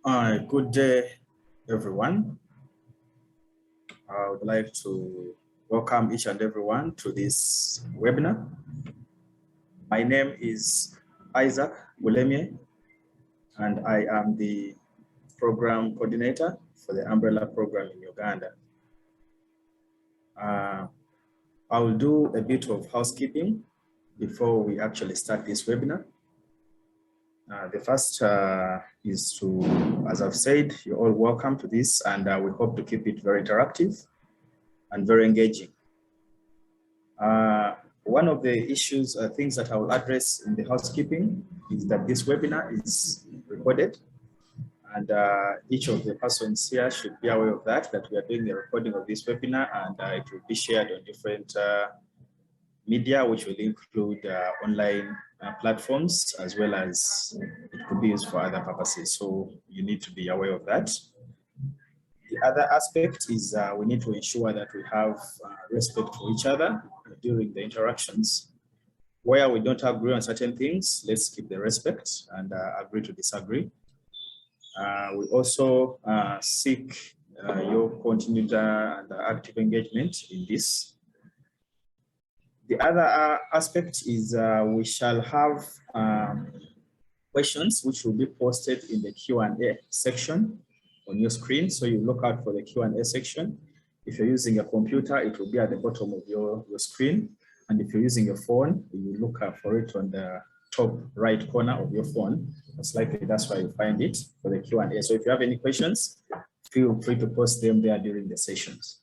Good day, everyone. I would like to welcome each and everyone to this webinar. My name is Isaac Bulemye, and I am the program coordinator for the Umbrella program in Uganda. I will do a bit of housekeeping before we actually start this webinar. The first is to, as I've said, you're all welcome to this, and we hope to keep it very interactive and very engaging. One of the issues, things that I will address in the housekeeping is that this webinar is recorded, and each of the persons here should be aware of that we are doing the recording of this webinar, and it will be shared on different media, which will include online platforms, as well as it could be used for other purposes. So you need to be aware of that. The other aspect is we need to ensure that we have respect for each other during the interactions. Where we don't agree on certain things, let's keep the respect and agree to disagree. We also seek your continued and active engagement in this. The other aspect is we shall have questions which will be posted in the Q&A section on your screen. So you look out for the Q&A section. If you're using a computer, it will be at the bottom of your screen. And if you're using a phone, you look out for it on the top right corner of your phone. Most likely that's why you find it for the Q&A. So if you have any questions, feel free to post them there during the sessions.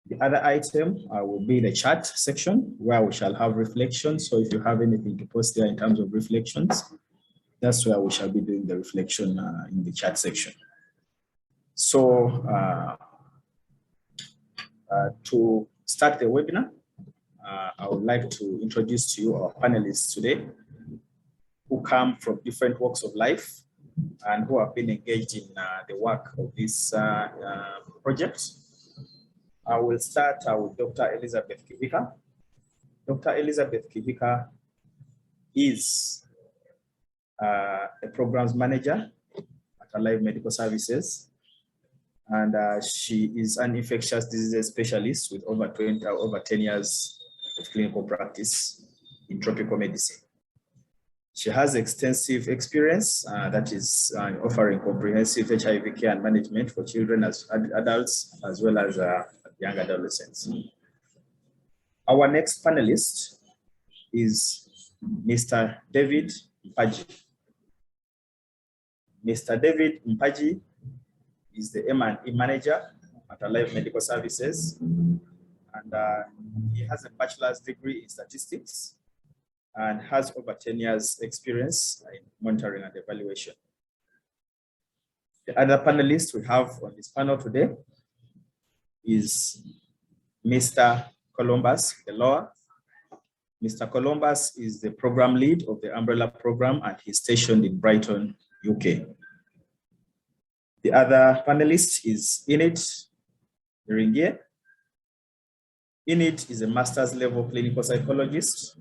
The other item will be the chat section, where we shall have reflections. So if you have anything to post there in terms of reflections, that's where we shall be doing the reflection in the chat section. So to start the webinar, I would like to introduce to you our panelists today, who come from different walks of life and who have been engaged in the work of this project. I will start with Dr. Elizabeth Kivika. Dr. Elizabeth Kivika is a programs manager at Alive Medical Services, and she is an infectious diseases specialist with over 10 years of clinical practice in tropical medicine. She has extensive experience that is offering comprehensive HIV care and management for children as adults, as well as young adolescents. Our next panelist is Mr. David Mpaji. Mr. David Mpaji is the M&E manager at Alive Medical Services, and he has a bachelor's degree in statistics and has over 10 years experience in monitoring and evaluation. The other panelist we have on this panel today is Mr. Columbus Deloa. Mr. Columbus is the program lead of the Umbrella program, and he's stationed in Brighton, UK. The other panelist is Enid Iringie. Enid is a master's level clinical psychologist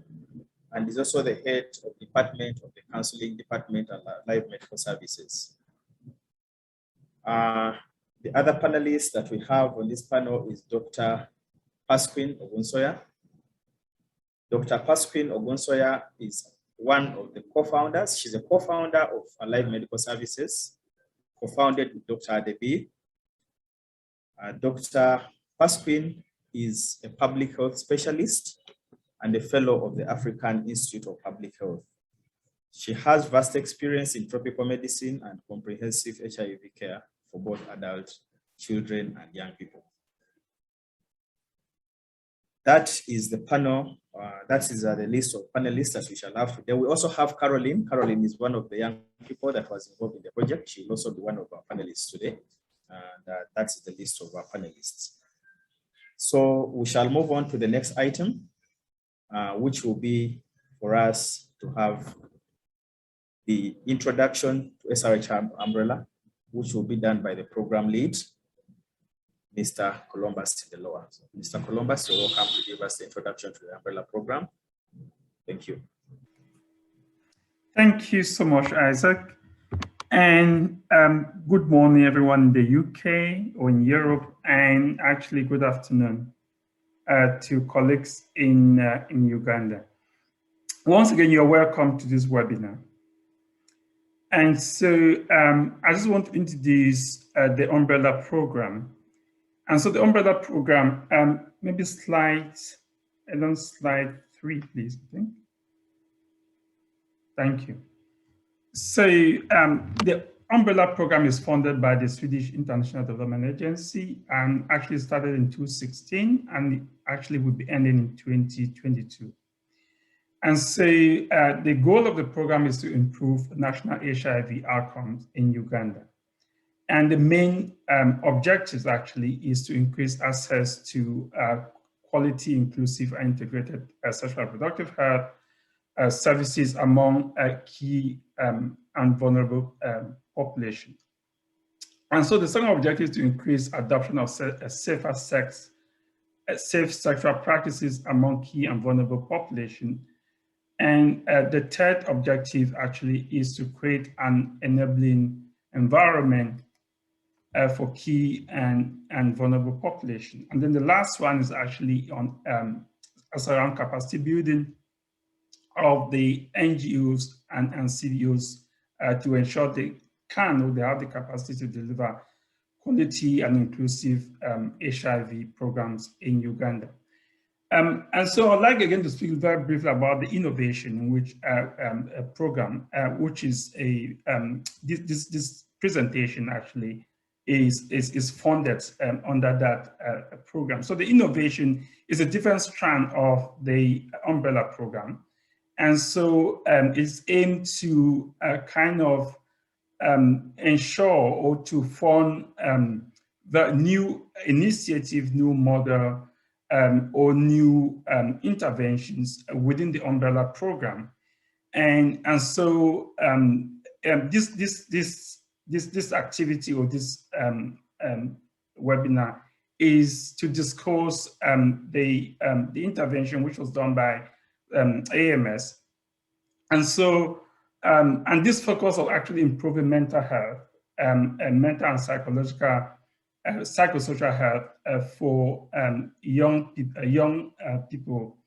and is also the head of the department of the counseling department at Alive Medical Services. The other panelist that we have on this panel is Dr. Pasquin Ogunsoya. Dr. Pasquin Ogunsoya is one of the co-founders. She's a co-founder of Alive Medical Services, co-founded with Dr. Adebi. Dr. Pasquin is a public health specialist and a fellow of the African Institute of Public Health. She has vast experience in tropical medicine and comprehensive HIV care for both adult children and young people. That is the panel, that is the list of panelists that we shall have today. We also have Caroline. Caroline is one of the young people that was involved in the project. She will also be one of our panelists today. And that's the list of our panelists. So we shall move on to the next item, which will be for us to have the introduction to SRHR umbrella, which will be done by the program lead, Mr. Columbus Deloa. So, Mr. Columbus, you're welcome to give us the introduction to the umbrella program. Thank you. Thank you so much, Isaac. And good morning, everyone in the UK or in Europe, and actually good afternoon to colleagues in Uganda. Once again, you're welcome to this webinar. And so I just want to introduce the umbrella program. And so the umbrella program, maybe slide 3, please, I think. Thank you. So the umbrella program is funded by the Swedish International Development Agency and actually started in 2016 and actually will be ending in 2022. And so the goal of the program is to improve national HIV outcomes in Uganda. And the main objectives actually is to increase access to quality, inclusive, and integrated sexual reproductive health services among key and vulnerable populations. And so the second objective is to increase adoption of safe sexual practices among key and vulnerable populations. And the third objective actually is to create an enabling environment for key and vulnerable population. And then the last one is actually on around capacity building of the NGOs and CBOs to ensure they can or they have the capacity to deliver quality and inclusive HIV programs in Uganda. And so I'd like again to speak very briefly about the innovation in which a program, which is this presentation actually is funded under that program. So the innovation is a different strand of the umbrella program. And so it's aimed to kind of ensure or to fund the new initiative, new model, or new interventions within the umbrella program. And so this activity or this webinar is to discuss the intervention which was done by AMS. And so, and this focus on actually improving mental health and mental and psychological, psychosocial health for young people,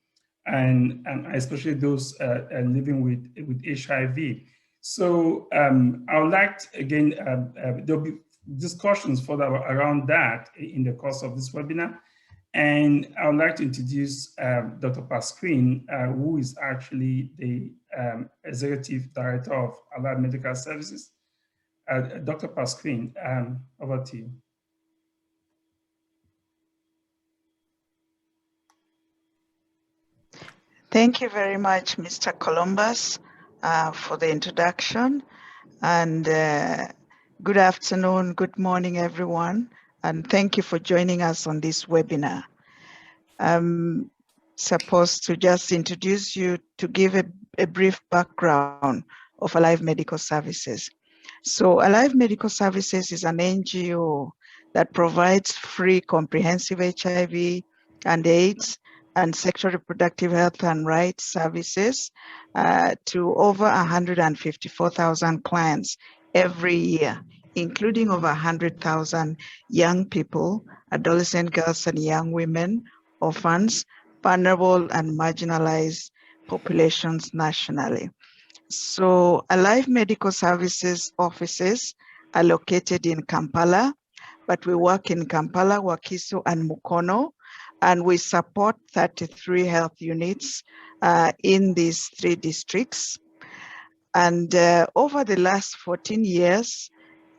and especially those living with HIV. So I would like to, again, there'll be discussions further around that in the course of this webinar. And I would like to introduce Dr. Pasquin, who is actually the Executive Director of Allied Medical Services. Dr. Pasquin, over to you. Thank you very much, Mr. Columbus, for the introduction. And good afternoon, good morning, everyone. And thank you for joining us on this webinar. I'm supposed to just introduce you to give a brief background of Alive Medical Services. So Alive Medical Services is an NGO that provides free comprehensive HIV and AIDS and sexual reproductive health and rights services to over 154,000 clients every year, including over 100,000 young people, adolescent girls and young women, orphans, vulnerable and marginalized populations nationally. So Alive Medical Services offices are located in Kampala, but we work in Kampala, Wakiso, and Mukono, and we support 33 health units in these 3 districts. And over the last 14 years,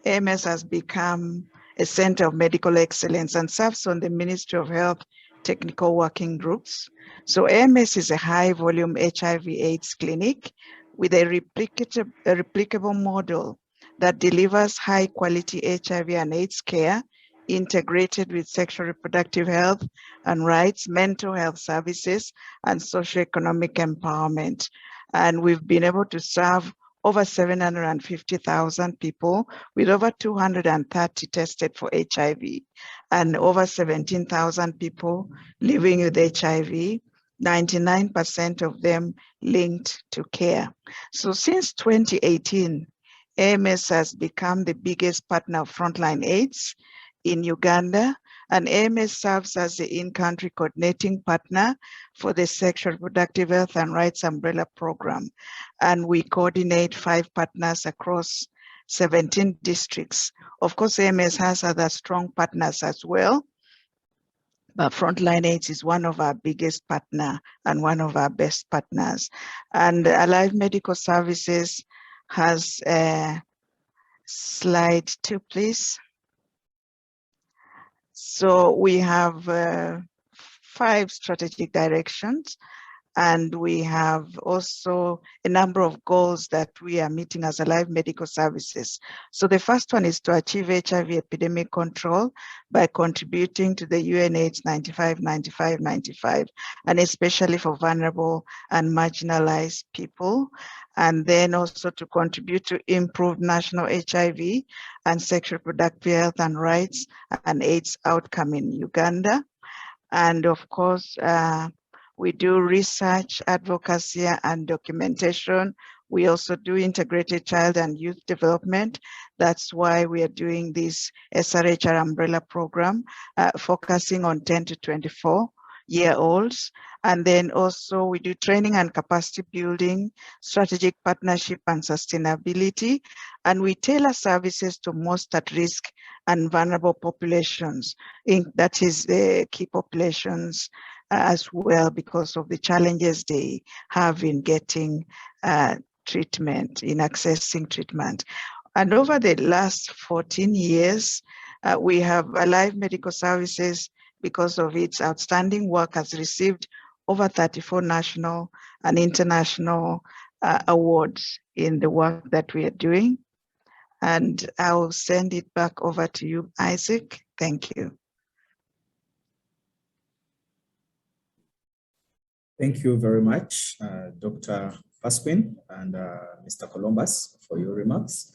AMS has become a center of medical excellence and serves on the Ministry of Health technical working groups. So AMS is a high volume HIV/AIDS clinic with a replicable model that delivers high quality HIV and AIDS care integrated with sexual reproductive health and rights, mental health services, and socioeconomic empowerment. And we've been able to serve over 750,000 people with over 230 tested for HIV and over 17,000 people living with HIV, 99% of them linked to care. So since 2018, AMS has become the biggest partner of Frontline AIDS in Uganda, and AMS serves as the in-country coordinating partner for the Sexual Reproductive Health and Rights Umbrella Program. And we coordinate 5 partners across 17 districts. Of course, AMS has other strong partners as well, but Frontline AIDS is one of our biggest partner and one of our best partners. And Alive Medical Services has slide 2, please. So we have 5 strategic directions, and we have also a number of goals that we are meeting as Alive Medical Services. So the first one is to achieve HIV epidemic control by contributing to the UNAIDS 95-95-95, and especially for vulnerable and marginalized people. And then also to contribute to improve national HIV and sexual reproductive health and rights and AIDS outcome in Uganda. And of course, we do research, advocacy, and documentation. We also do integrated child and youth development. That's why we are doing this SRHR umbrella program, focusing on 10 to 24-year-olds. And then also we do training and capacity building, strategic partnership and sustainability. And we tailor services to most at risk and vulnerable populations. That is the key populations as well, because of the challenges they have in getting treatment, in accessing treatment. And over the last 14 years, we have Alive Medical Services, because of its outstanding work, has received over 34 national and international awards in the work that we are doing. And I'll send it back over to you, Isaac. Thank you. Thank you very much, Dr. Pasquin and Mr. Columbus, for your remarks.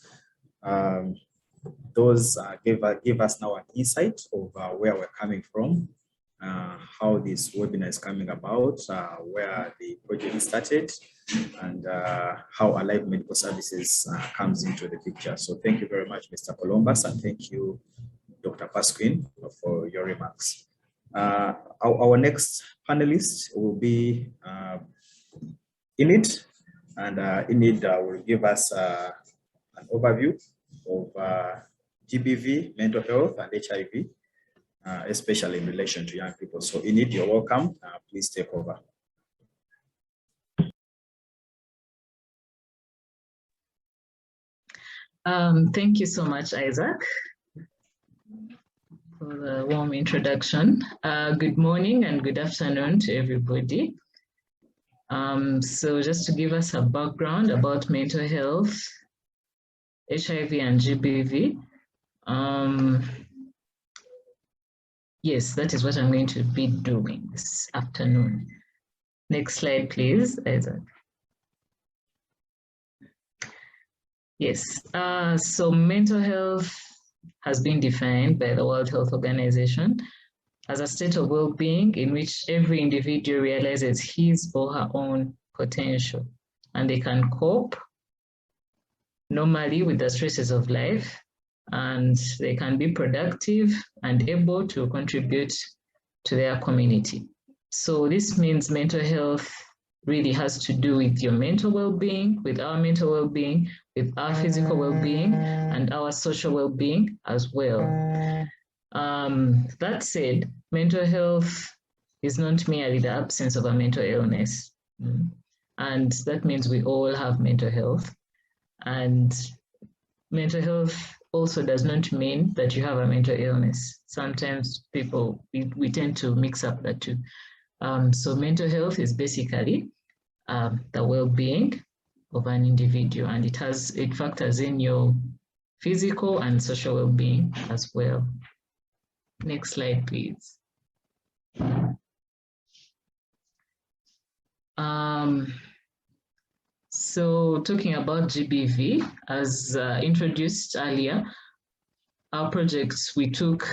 Those give us now an insight of where we're coming from, how this webinar is coming about, where the project started, and how Alive Medical Services comes into the picture. So thank you very much, Mr. Columbus, and thank you, Dr. Pasquin, for your remarks. Our next panelist will be Enid, and Enid will give us an overview of GBV, mental health, and HIV, especially in relation to young people. So Enid, you're welcome. Please take over. Thank you so much, Isaac, for the warm introduction. Good morning and good afternoon to everybody. So just to give us a background about mental health, HIV and GBV. Yes, that is what I'm going to be doing this afternoon. Next slide, please, Isaac. Yes, so mental health has been defined by the World Health Organization as a state of well-being in which every individual realizes his or her own potential and they can cope normally with the stresses of life, and they can be productive and able to contribute to their community. So this means mental health really has to do with your mental well-being, with our mental well-being, with our physical well-being, and our social well-being as well. That said, mental health is not merely the absence of a mental illness. And that means we all have mental health. And mental health also does not mean that you have a mental illness. Sometimes people, we tend to mix up the two. So mental health is basically the well-being of an individual, and it factors in your physical and social well-being as well. Next slide, please. So talking about GBV, as introduced earlier, our projects, we took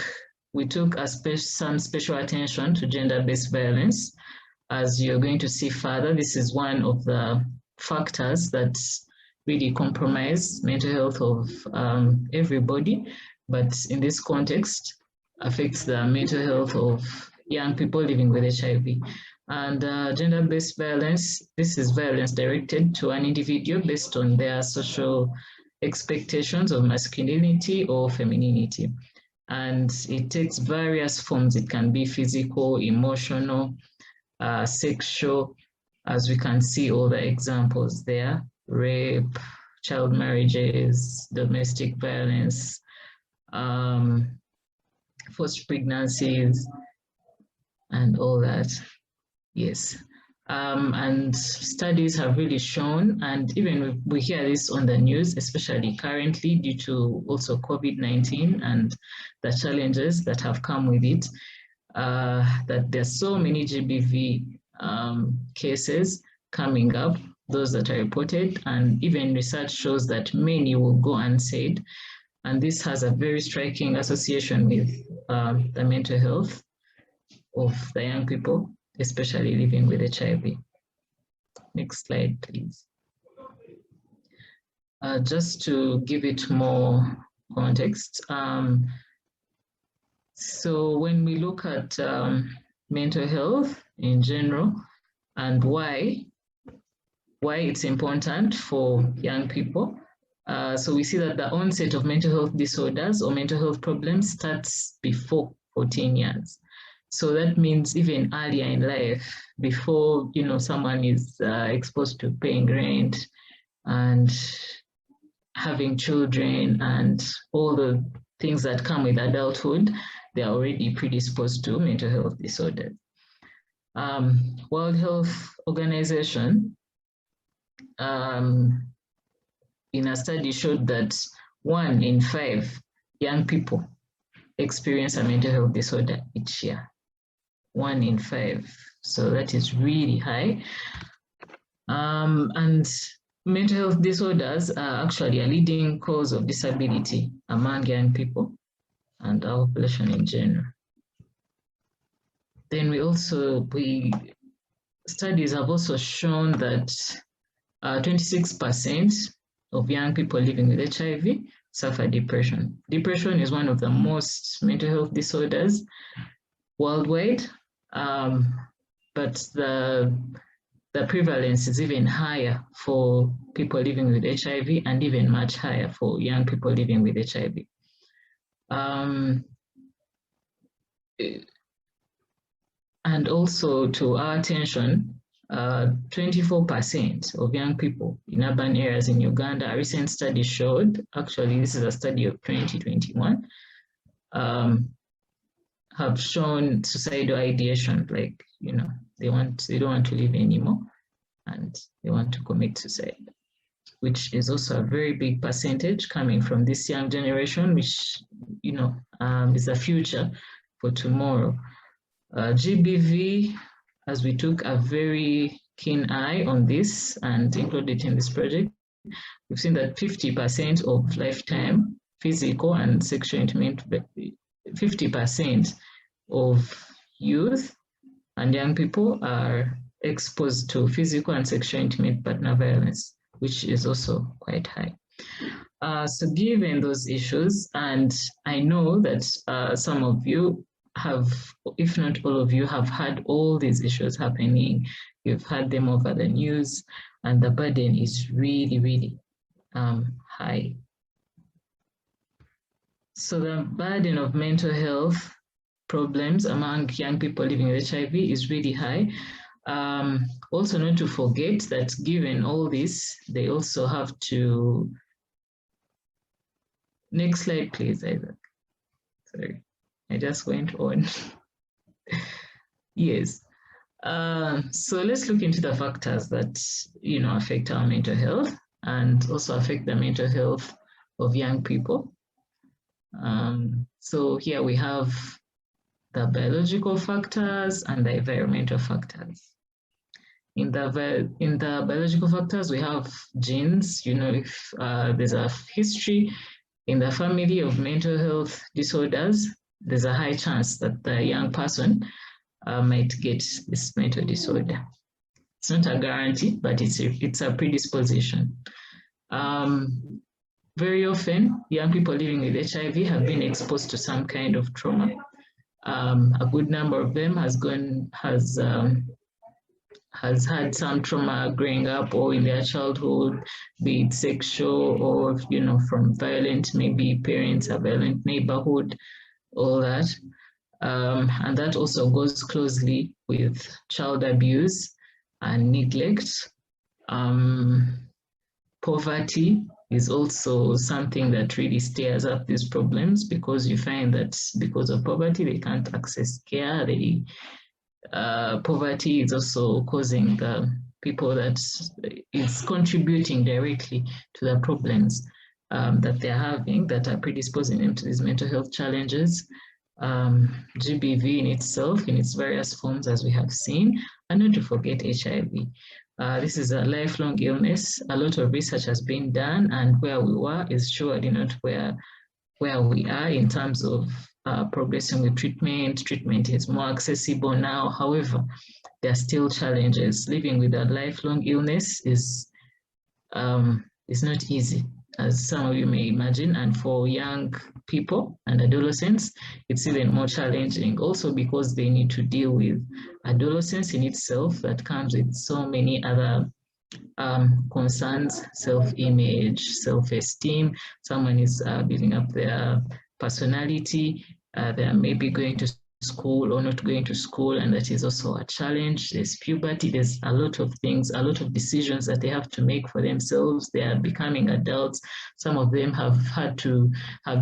some special attention to gender-based violence. As you're going to see further, this is one of the factors that really compromise mental health of everybody, but in this context, affects the mental health of young people living with HIV. And gender-based violence, this is violence directed to an individual based on their social expectations of masculinity or femininity. And it takes various forms. It can be physical, emotional, sexual, as we can see all the examples there: rape, child marriages, domestic violence, forced pregnancies, and all that. Yes. And studies have really shown, and even we hear this on the news, especially currently due to also COVID-19 and the challenges that have come with it, that there's so many GBV cases coming up, those that are reported, and even research shows that many will go unsaid. And this has a very striking association with the mental health of the young people, especially living with HIV. Next slide, please. Just to give it more context. So when we look at mental health in general and why it's important for young people, so we see that the onset of mental health disorders or mental health problems starts before 14 years. So that means even earlier in life, before someone is exposed to paying rent and having children and all the things that come with adulthood, they are already predisposed to mental health disorders. World Health Organization in a study showed that 1 in 5 young people experience a mental health disorder each year. 1 in 5. So that is really high. And mental health disorders are actually a leading cause of disability among young people and our population in general. Then studies have also shown that 26% of young people living with HIV suffer depression. Depression is one of the most mental health disorders worldwide, but the prevalence is even higher for people living with HIV and even much higher for young people living with HIV. And also, to our attention, 24% of young people in urban areas in Uganda, a recent study showed, actually this is a study of 2021, have shown suicidal ideation, like, they don't want to live anymore and they want to commit suicide, which is also a very big percentage coming from this young generation, which, is the future for tomorrow. GBV, as we took a very keen eye on this and included in this project, we've seen that 50% of lifetime physical and sexual intimate, 50% of youth and young people are exposed to physical and sexual intimate partner violence, which is also quite high. So given those issues, and I know that some of you have, if not all of you, have had all these issues happening. You've had them over the news, and the burden is really, really high. So the burden of mental health problems among young people living with HIV is really high. Also, not to forget that given all this, they also have to, next slide, please, Isaac. Sorry, I just went on. Yes. So let's look into the factors that, affect our mental health and also affect the mental health of young people. So here we have the biological factors and the environmental factors. In the biological factors, we have genes. If there's a history in the family of mental health disorders, there's a high chance that the young person might get this mental disorder. It's not a guarantee, but it's a predisposition. Very often, young people living with HIV have been exposed to some kind of trauma. A good number of them has had some trauma growing up or in their childhood, be it sexual or, you know, from violent, maybe parents, a violent neighborhood, all that. And that also goes closely with child abuse and neglect. Poverty is also something that really stirs up these problems, because you find that because of poverty, they can't access care. Poverty is also causing people that is contributing directly to the problems that they're having, that are predisposing them to these mental health challenges. GBV in itself, in its various forms, as we have seen, and not to forget HIV. This is a lifelong illness. A lot of research has been done, and where we were is surely not where we are in terms of progressing with treatment. Treatment is more accessible now. However, there are still challenges. Living with a lifelong illness is not easy, as some of you may imagine. And for young people and adolescents, it's even more challenging, also because they need to deal with adolescence in itself that comes with so many other concerns: self-image, self-esteem. Someone is building up their personality. They are maybe going to school or not going to school, and that is also a challenge. There's puberty. There's a lot of things, a lot of decisions that they have to make for themselves. They are becoming adults. Some of them have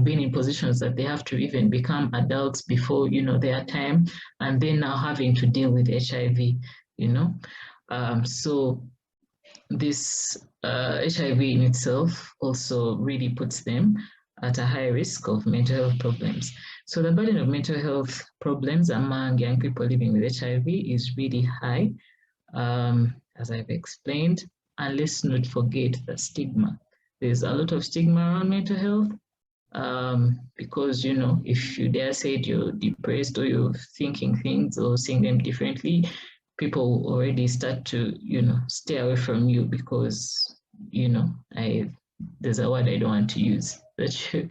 been in positions that they have to even become adults before, you know, their time, and then now having to deal with HIV, you know. So this HIV in itself also really puts them at a high risk of mental health problems. So the burden of mental health problems among young people living with HIV is really high, as I've explained. And let's not forget the stigma. There's a lot of stigma around mental health, because, you know, if you dare say you're depressed or you're thinking things or seeing them differently, people already start to, you know, stay away from you because, you know, there's a word I don't want to use that you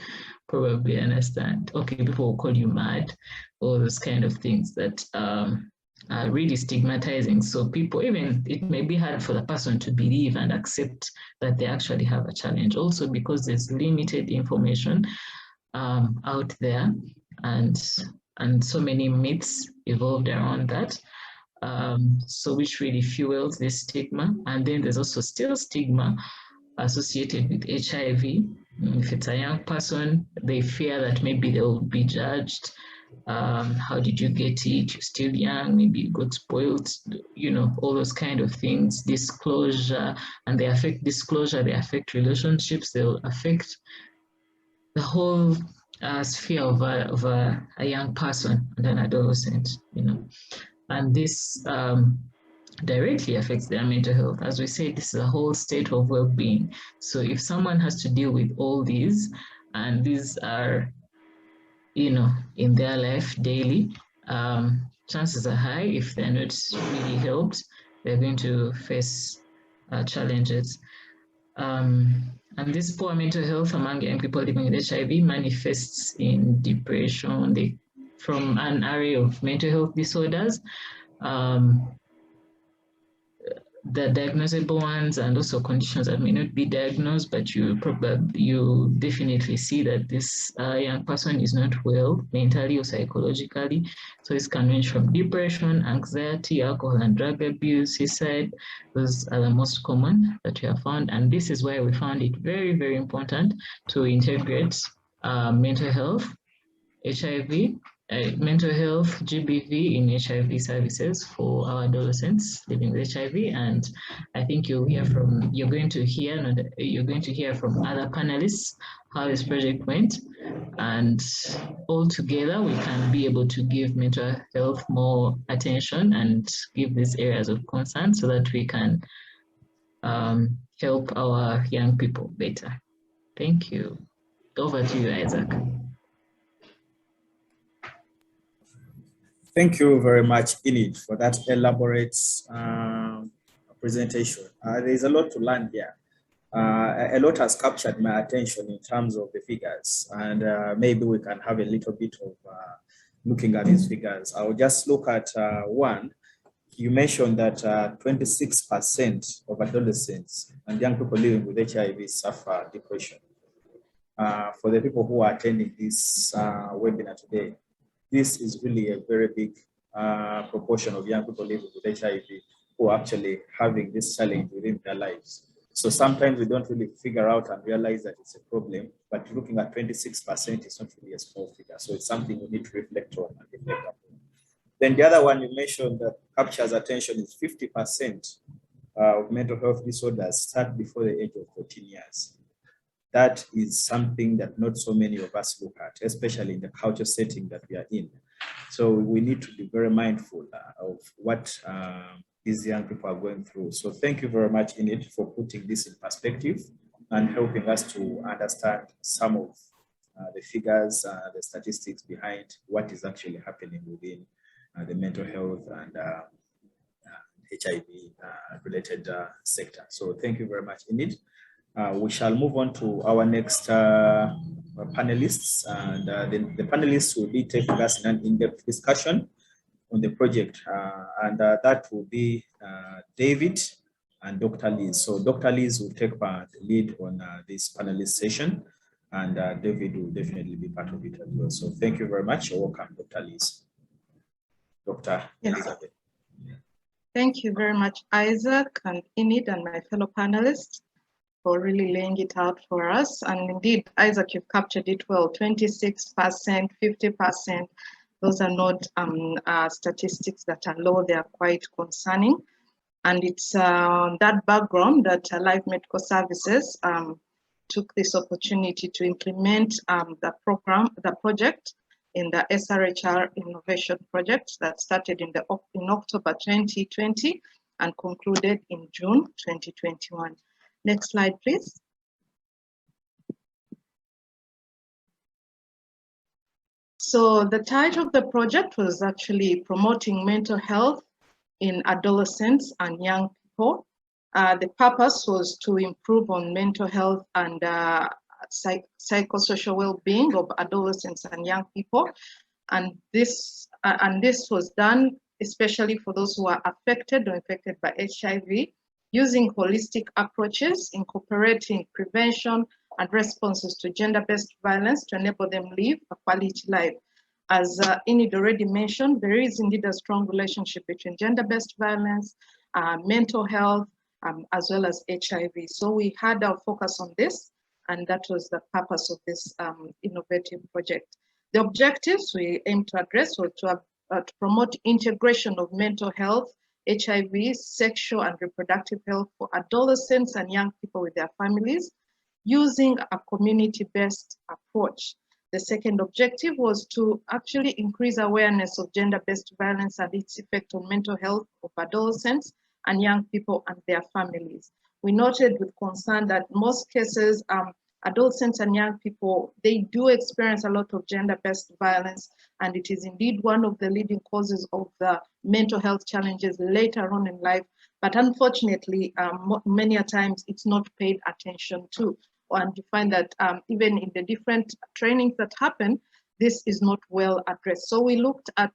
probably understand. Okay, people will call you mad, all those kind of things that are really stigmatizing. So people, even it may be hard for the person to believe and accept that they actually have a challenge, also because there's limited information out there, and so many myths evolved around that. So which really fuels this stigma. And then there's also still stigma associated with HIV. If it's a young person, they fear that maybe they will be judged. How did you get it? You're still young, maybe you got spoiled, you know, all those kind of things. Disclosure, and they affect disclosure, they affect relationships, they'll affect the whole sphere of a young person and an adolescent, you know. And this directly affects their mental health. As we say, this is a whole state of well-being. So if someone has to deal with all these, and these are, you know, in their life daily, chances are high, if they're not really helped, they're going to face challenges. And this poor mental health among young people living with HIV manifests in depression, from an array of mental health disorders, the diagnosable ones, and also conditions that may not be diagnosed, but you definitely see that this young person is not well mentally or psychologically. So this can range from depression, anxiety, alcohol and drug abuse, suicide. Those are the most common that we have found, and this is why we found it very, very important to integrate mental health, HIV, mental health, GBV in HIV services for our adolescents living with HIV. And I think you're going to hear from other panelists how this project went, and all together we can be able to give mental health more attention and give these areas of concern so that we can help our young people better. Thank you. Over to you, Isaac. Thank you very much, Enid, for that elaborate presentation. There's a lot to learn here. A lot has captured my attention in terms of the figures, and maybe we can have a little bit of looking at these figures. I'll just look at one. You mentioned that 26% of adolescents and young people living with HIV suffer depression. For the people who are attending this webinar today, this is really a very big proportion of young people living with HIV who are actually having this challenge within their lives. So sometimes we don't really figure out and realize that it's a problem, but looking at 26% is not really a small figure. So it's something we need to reflect on and reflect upon. Then the other one you mentioned that captures attention is 50% of mental health disorders start before the age of 14 years. That is something that not so many of us look at, especially in the culture setting that we are in. So we need to be very mindful of what these young people are going through. So thank you very much, Enid, for putting this in perspective and helping us to understand some of the figures, the statistics behind what is actually happening within the mental health and HIV related sector. So thank you very much, Enid. We shall move on to our next panelists, and the panelists will be taking us in an in-depth discussion on the project, and that will be David and Dr. Liz. So Dr. Liz will take the lead on this panelist session, and David will definitely be part of it as well. So thank you very much. You're welcome, Dr. Liz. Dr. Elizabeth. Thank you very much, Isaac and Enid and my fellow panelists, for really laying it out for us. And indeed, Isaac, you've captured it well, 26%, 50%. Those are not statistics that are low, they are quite concerning. And it's that background that Life Medical Services took this opportunity to implement the project in the SRHR Innovation Project that started in October 2020 and concluded in June 2021. Next slide, please. So the title of the project was actually Promoting Mental Health in Adolescents and Young People. The purpose was to improve on mental health and psychosocial well-being of adolescents and young people. And this was done especially for those who are affected or infected by HIV, using holistic approaches, incorporating prevention and responses to gender-based violence to enable them live a quality life. As Enid already mentioned, there is indeed a strong relationship between gender-based violence, mental health, as well as HIV. So we had our focus on this, and that was the purpose of this innovative project. The objectives we aim to address were to promote integration of mental health, HIV, sexual and reproductive health for adolescents and young people with their families, using a community-based approach. The second objective was to actually increase awareness of gender-based violence and its effect on mental health of adolescents and young people and their families. We noted with concern that most cases, adolescents and young people, they do experience a lot of gender-based violence, and it is indeed one of the leading causes of the mental health challenges later on in life. But unfortunately, many a times it's not paid attention to. And you find that even in the different trainings that happen, this is not well addressed. So we looked at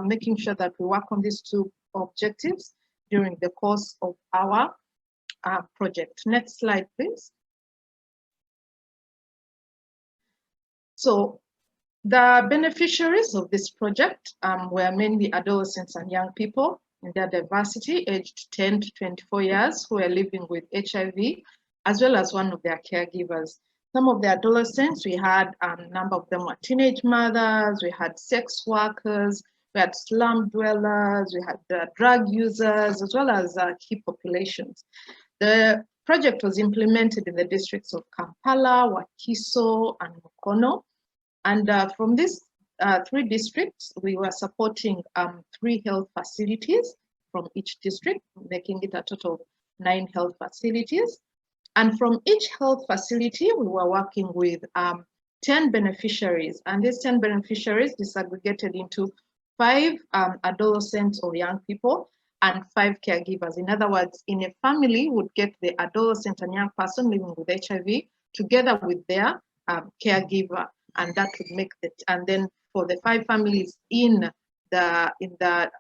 making sure that we work on these two objectives during the course of our project. Next slide, please. So the beneficiaries of this project were mainly adolescents and young people in their diversity, aged 10 to 24 years, who were living with HIV, as well as one of their caregivers. Some of the adolescents, we had a number of them were teenage mothers, we had sex workers, we had slum dwellers, we had drug users, as well as key populations. The project was implemented in the districts of Kampala, Wakiso, and Mukono. And from these three districts, we were supporting 3 health facilities from each district, making it a total of 9 health facilities. And from each health facility, we were working with 10 beneficiaries. And these 10 beneficiaries disaggregated into 5 adolescents or young people and 5 caregivers. In other words, in a family would get the adolescent and young person living with HIV together with their caregiver, and that would make it. And then for the 5 families in the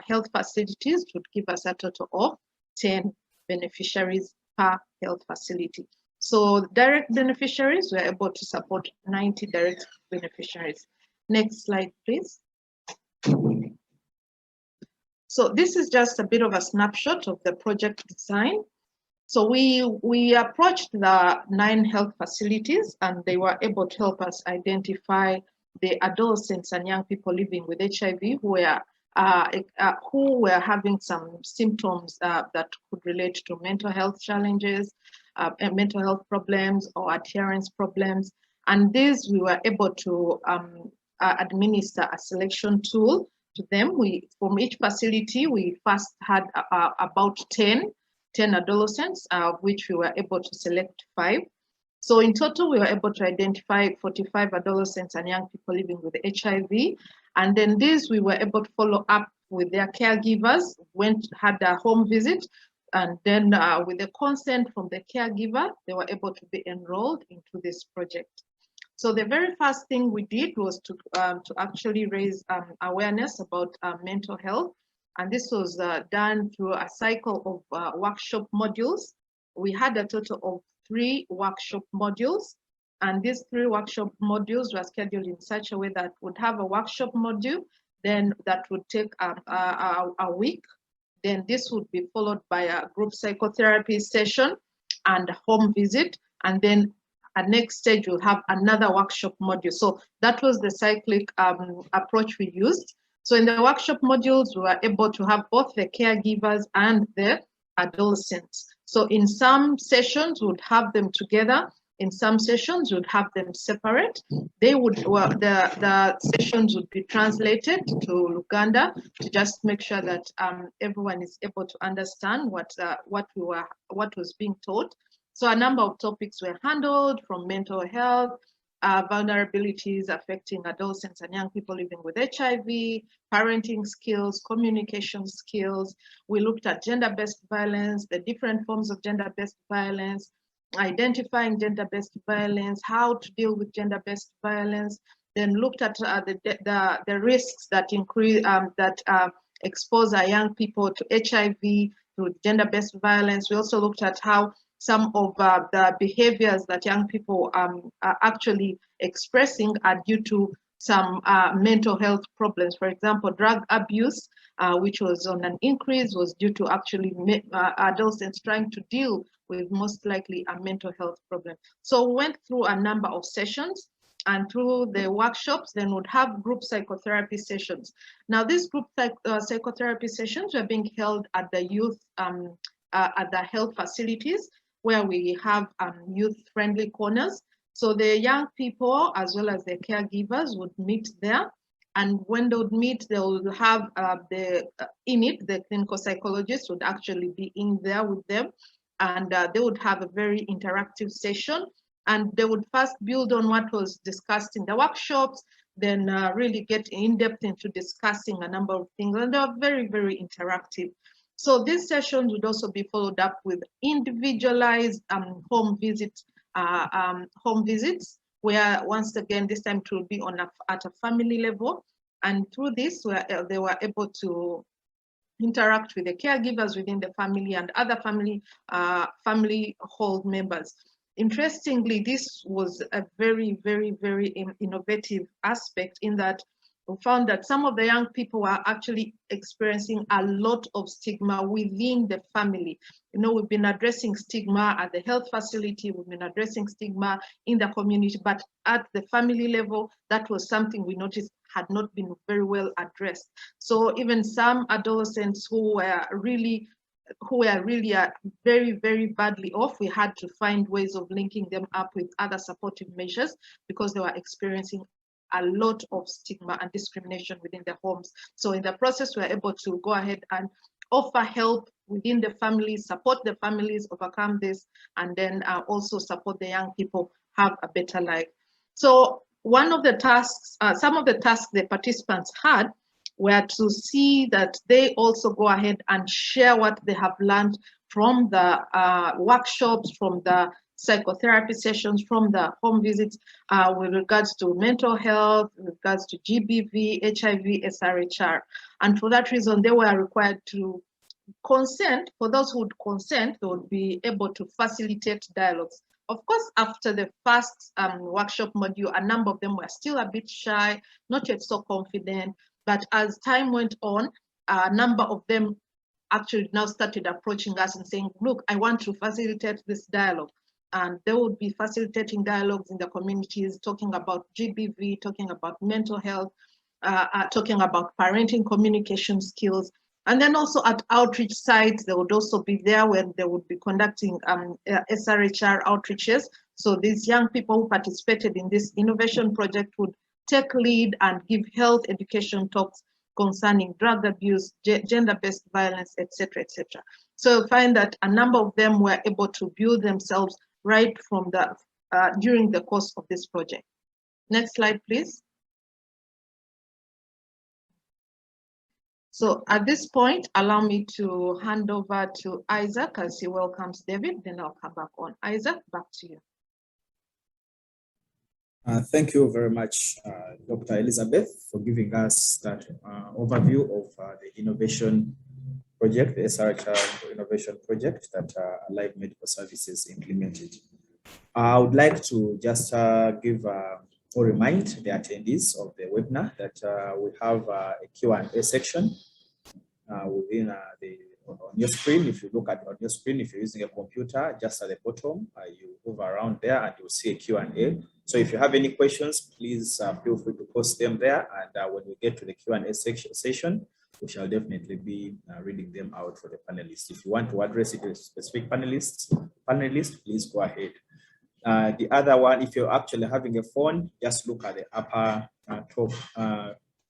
health facilities would give us a total of 10 beneficiaries per health facility. So direct beneficiaries, we're able to support 90 direct beneficiaries. Next slide, please. So this is just a bit of a snapshot of the project design. So we approached the 9 health facilities, and they were able to help us identify the adolescents and young people living with HIV who were having some symptoms that could relate to mental health challenges, mental health problems, or adherence problems. And these we were able to administer a selection tool to them. From each facility, we first had about 10 adolescents, which we were able to select 5. So in total, we were able to identify 45 adolescents and young people living with HIV. And then these we were able to follow up with their caregivers, had a home visit, and then with the consent from the caregiver, they were able to be enrolled into this project. So the very first thing we did was to actually raise awareness about mental health. And this was done through a cycle of workshop modules. We had a total of 3 workshop modules. And these 3 workshop modules were scheduled in such a way that would have a workshop module, then that would take a week. Then this would be followed by a group psychotherapy session and a home visit. And then a next stage will have another workshop module. So that was the cyclic approach we used. So in the workshop modules, we were able to have both the caregivers and the adolescents. So in some sessions, we would have them together. In some sessions, we would have them separate. The sessions would be translated to Luganda to just make sure that everyone is able to understand what was being taught. So a number of topics were handled, from mental health, vulnerabilities affecting adolescents and young people living with HIV, parenting skills, communication skills. We looked at gender-based violence, the different forms of gender-based violence, identifying gender-based violence, how to deal with gender-based violence, then looked at the risks that expose our young people to HIV through gender-based violence. We also looked at how some of the behaviors that young people are actually expressing are due to some mental health problems. For example, drug abuse, which was on an increase, was due to actually adolescents trying to deal with most likely a mental health problem. So we went through a number of sessions, and through the workshops, then would have group psychotherapy sessions. Now, these group psychotherapy sessions were being held at the youth, at the health facilities, where we have youth-friendly corners. So the young people, as well as the caregivers, would meet there. And when they would meet, they would have the clinical psychologist would actually be in there with them. And they would have a very interactive session. And they would first build on what was discussed in the workshops, then really get in depth into discussing a number of things. And they are very, very interactive. So these sessions would also be followed up with individualized home visits, where once again, this time it will be at a family level. And through this, they were able to interact with the caregivers within the family and other family household members. Interestingly, this was a very, very, very innovative aspect, in that we found that some of the young people were actually experiencing a lot of stigma within the family. You know, we've been addressing stigma at the health facility, we've been addressing stigma in the community, but at the family level, that was something we noticed had not been very well addressed. So even some adolescents who were really very, very badly off, we had to find ways of linking them up with other supportive measures, because they were experiencing a lot of stigma and discrimination within their homes. So in the process, we were able to go ahead and offer help within the families, support the families overcome this, and then also support the young people have a better life. So one of the tasks, some of the tasks the participants had were to see that they also go ahead and share what they have learned from the workshops, from the psychotherapy sessions, from the home visits with regards to mental health, with regards to GBV, HIV, SRHR. And for that reason, they were required to consent. For those who would consent, they would be able to facilitate dialogues. Of course, after the first workshop module, a number of them were still a bit shy, not yet so confident. But as time went on, a number of them actually now started approaching us and saying, look, I want to facilitate this dialogue. And they would be facilitating dialogues in the communities, talking about GBV, talking about mental health, talking about parenting communication skills. And then also at outreach sites, they would also be there when they would be conducting SRHR outreaches. So these young people who participated in this innovation project would take lead and give health education talks concerning drug abuse, gender-based violence, etc., etc. So you'll find that a number of them were able to build themselves right from the during the course of this project. Next slide, please. So at this point, allow me to hand over to Isaac as he welcomes David, then I'll come back on. Isaac, back to you. Thank you very much, Dr. Elizabeth, for giving us that overview of the innovation project, the SRHR innovation project that Alive Medical Services implemented. I would like to just give or remind the attendees of the webinar that we have a Q&A section within on your screen. If you look at on your screen, if you're using a computer, just at the bottom, you move around there and you'll see a Q&A. So if you have any questions, please feel free to post them there. And when we get to the Q&A session, we shall definitely be reading them out for the panelists. If you want to address it to a specific panelist, please go ahead. The other one, if you're actually having a phone, just look at the upper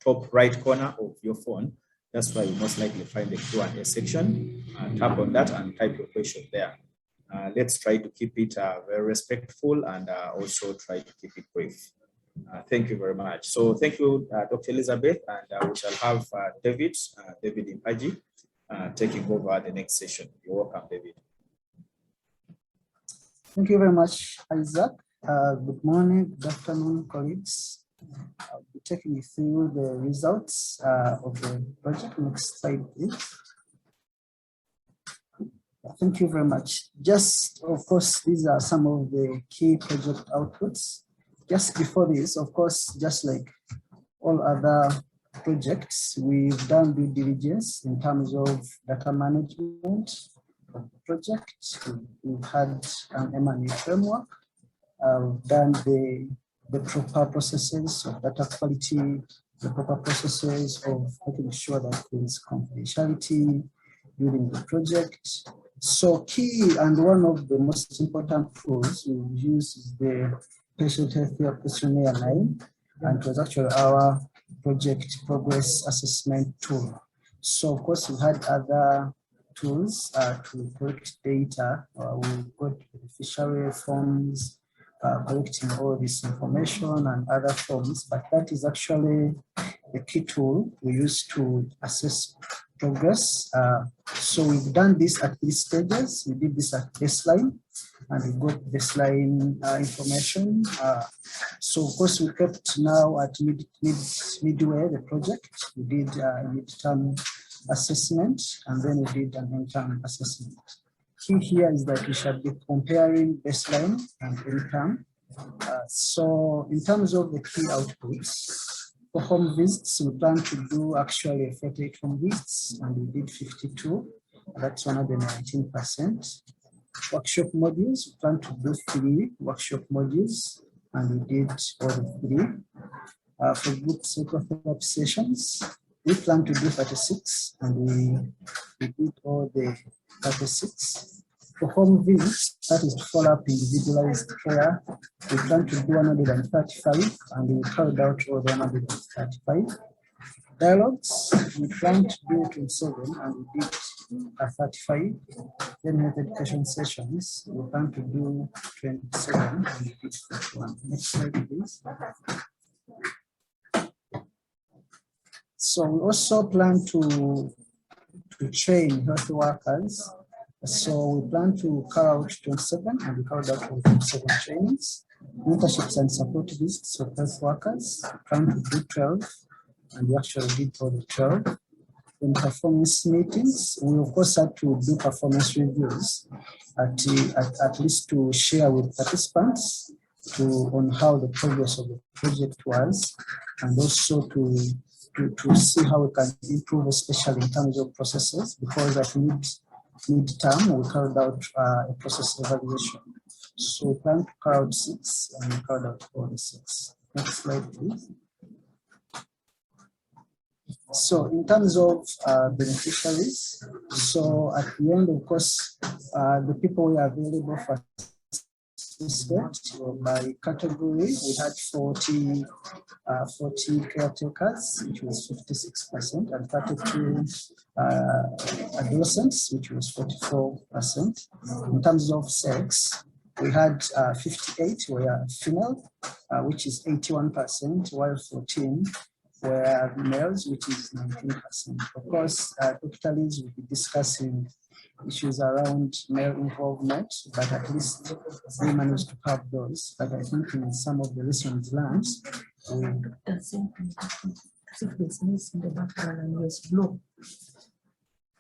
top right corner of your phone. That's where you most likely find the Q&A section. Tap on that and type your question there. Let's try to keep it very respectful and also try to keep it brief. Thank you very much. So thank you, Dr. Elizabeth, and we shall have David Impaji taking over the next session. You're welcome, David. Thank you very much, Isaac. Good morning, good afternoon, colleagues. I'll be taking you through the results of the project. Next slide, please. Thank you very much. Just, of course, these are some of the key project outputs. Just before this, of course, just like all other projects, we've done due diligence in terms of data management of the project. We've had an M&E framework. We've done the proper processes of data quality, the proper processes of making sure that there is confidentiality during the project. So key and one of the most important tools we use is the Patient Health Care Questionnaire 9, and it was actually our project progress assessment tool. So of course we had other tools to collect data. We've got beneficiary forms, collecting all this information and other forms, but that is actually the key tool we use to assess progress. So we've done this at these stages. We did this at baseline, and we got baseline information. So of course we kept now at midway the project. We did a midterm assessment, and then we did an interim assessment. Key here is that we shall be comparing baseline and interim. So in terms of the key outputs, for home visits, we plan to do actually 48 home visits, and we did 52. That's 119%. Workshop modules, we plan to do 3 workshop modules, and we did all the 3. For group psychotherapy sessions, we plan to do 36, and we did all the 36. For home visits, that is to follow up individualized care, we plan to do 135, and we carried out all the 135. Dialogues, we plan to do 27, and we did 35. Then health education sessions, we plan to do 27, and we did 51. Next slide, please. So we also plan to train health workers. So we plan to carry out 27, and we carried out 27 trainings, mentorships and support visits for health workers. We plan to do 12, and we actually did all the 12. In performance meetings, we of course had to do performance reviews, at least to share with participants on how the progress of the project was, and also to see how we can improve, especially in terms of processes, because at mid-term we carried out a process evaluation. So we plan to carry out 6, and we carried out all the 6. Next slide, please. So in terms of beneficiaries, so at the end, of course, the people who are available for assessment by category, we had 40 caretakers, which was 56%, and 32 adolescents, which was 44%. In terms of sex, we had 58 were female, which is 81%, while 14 were males, which is 19%. Of course, Dr. Liz will be discussing issues around male involvement, but at least we managed to have those. But I think in some of the lessons learned,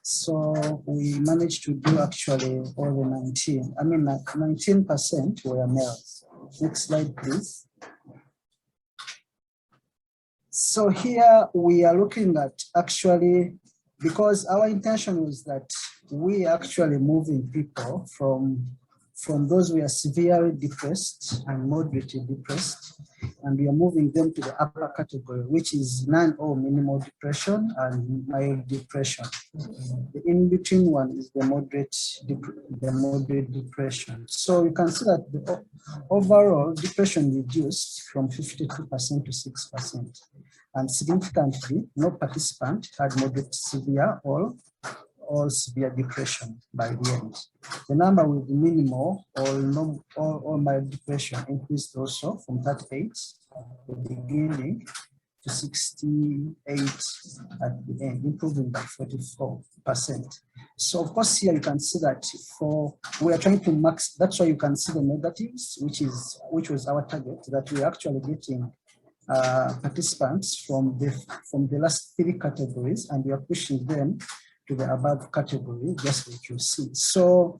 so we managed to do actually all the 19. I mean, 19% were males. Next slide, please. So here we are looking at actually, because our intention was that we actually moving people from those who are severely depressed and moderately depressed, and we are moving them to the upper category, which is none or minimal depression and mild depression. The in-between one is the moderate depression. So you can see that the overall depression reduced from 52% to 6%. And significantly, no participant had moderate, severe, or severe depression by the end. The number with minimal or mild depression increased also from 38 at the beginning to 68 at the end, improving by 44%. So of course here you can see that we are trying to max, that's why you can see the negatives, which was our target, that we are actually getting participants from the last 3 categories, and we are pushing them to the above category, just like you see. So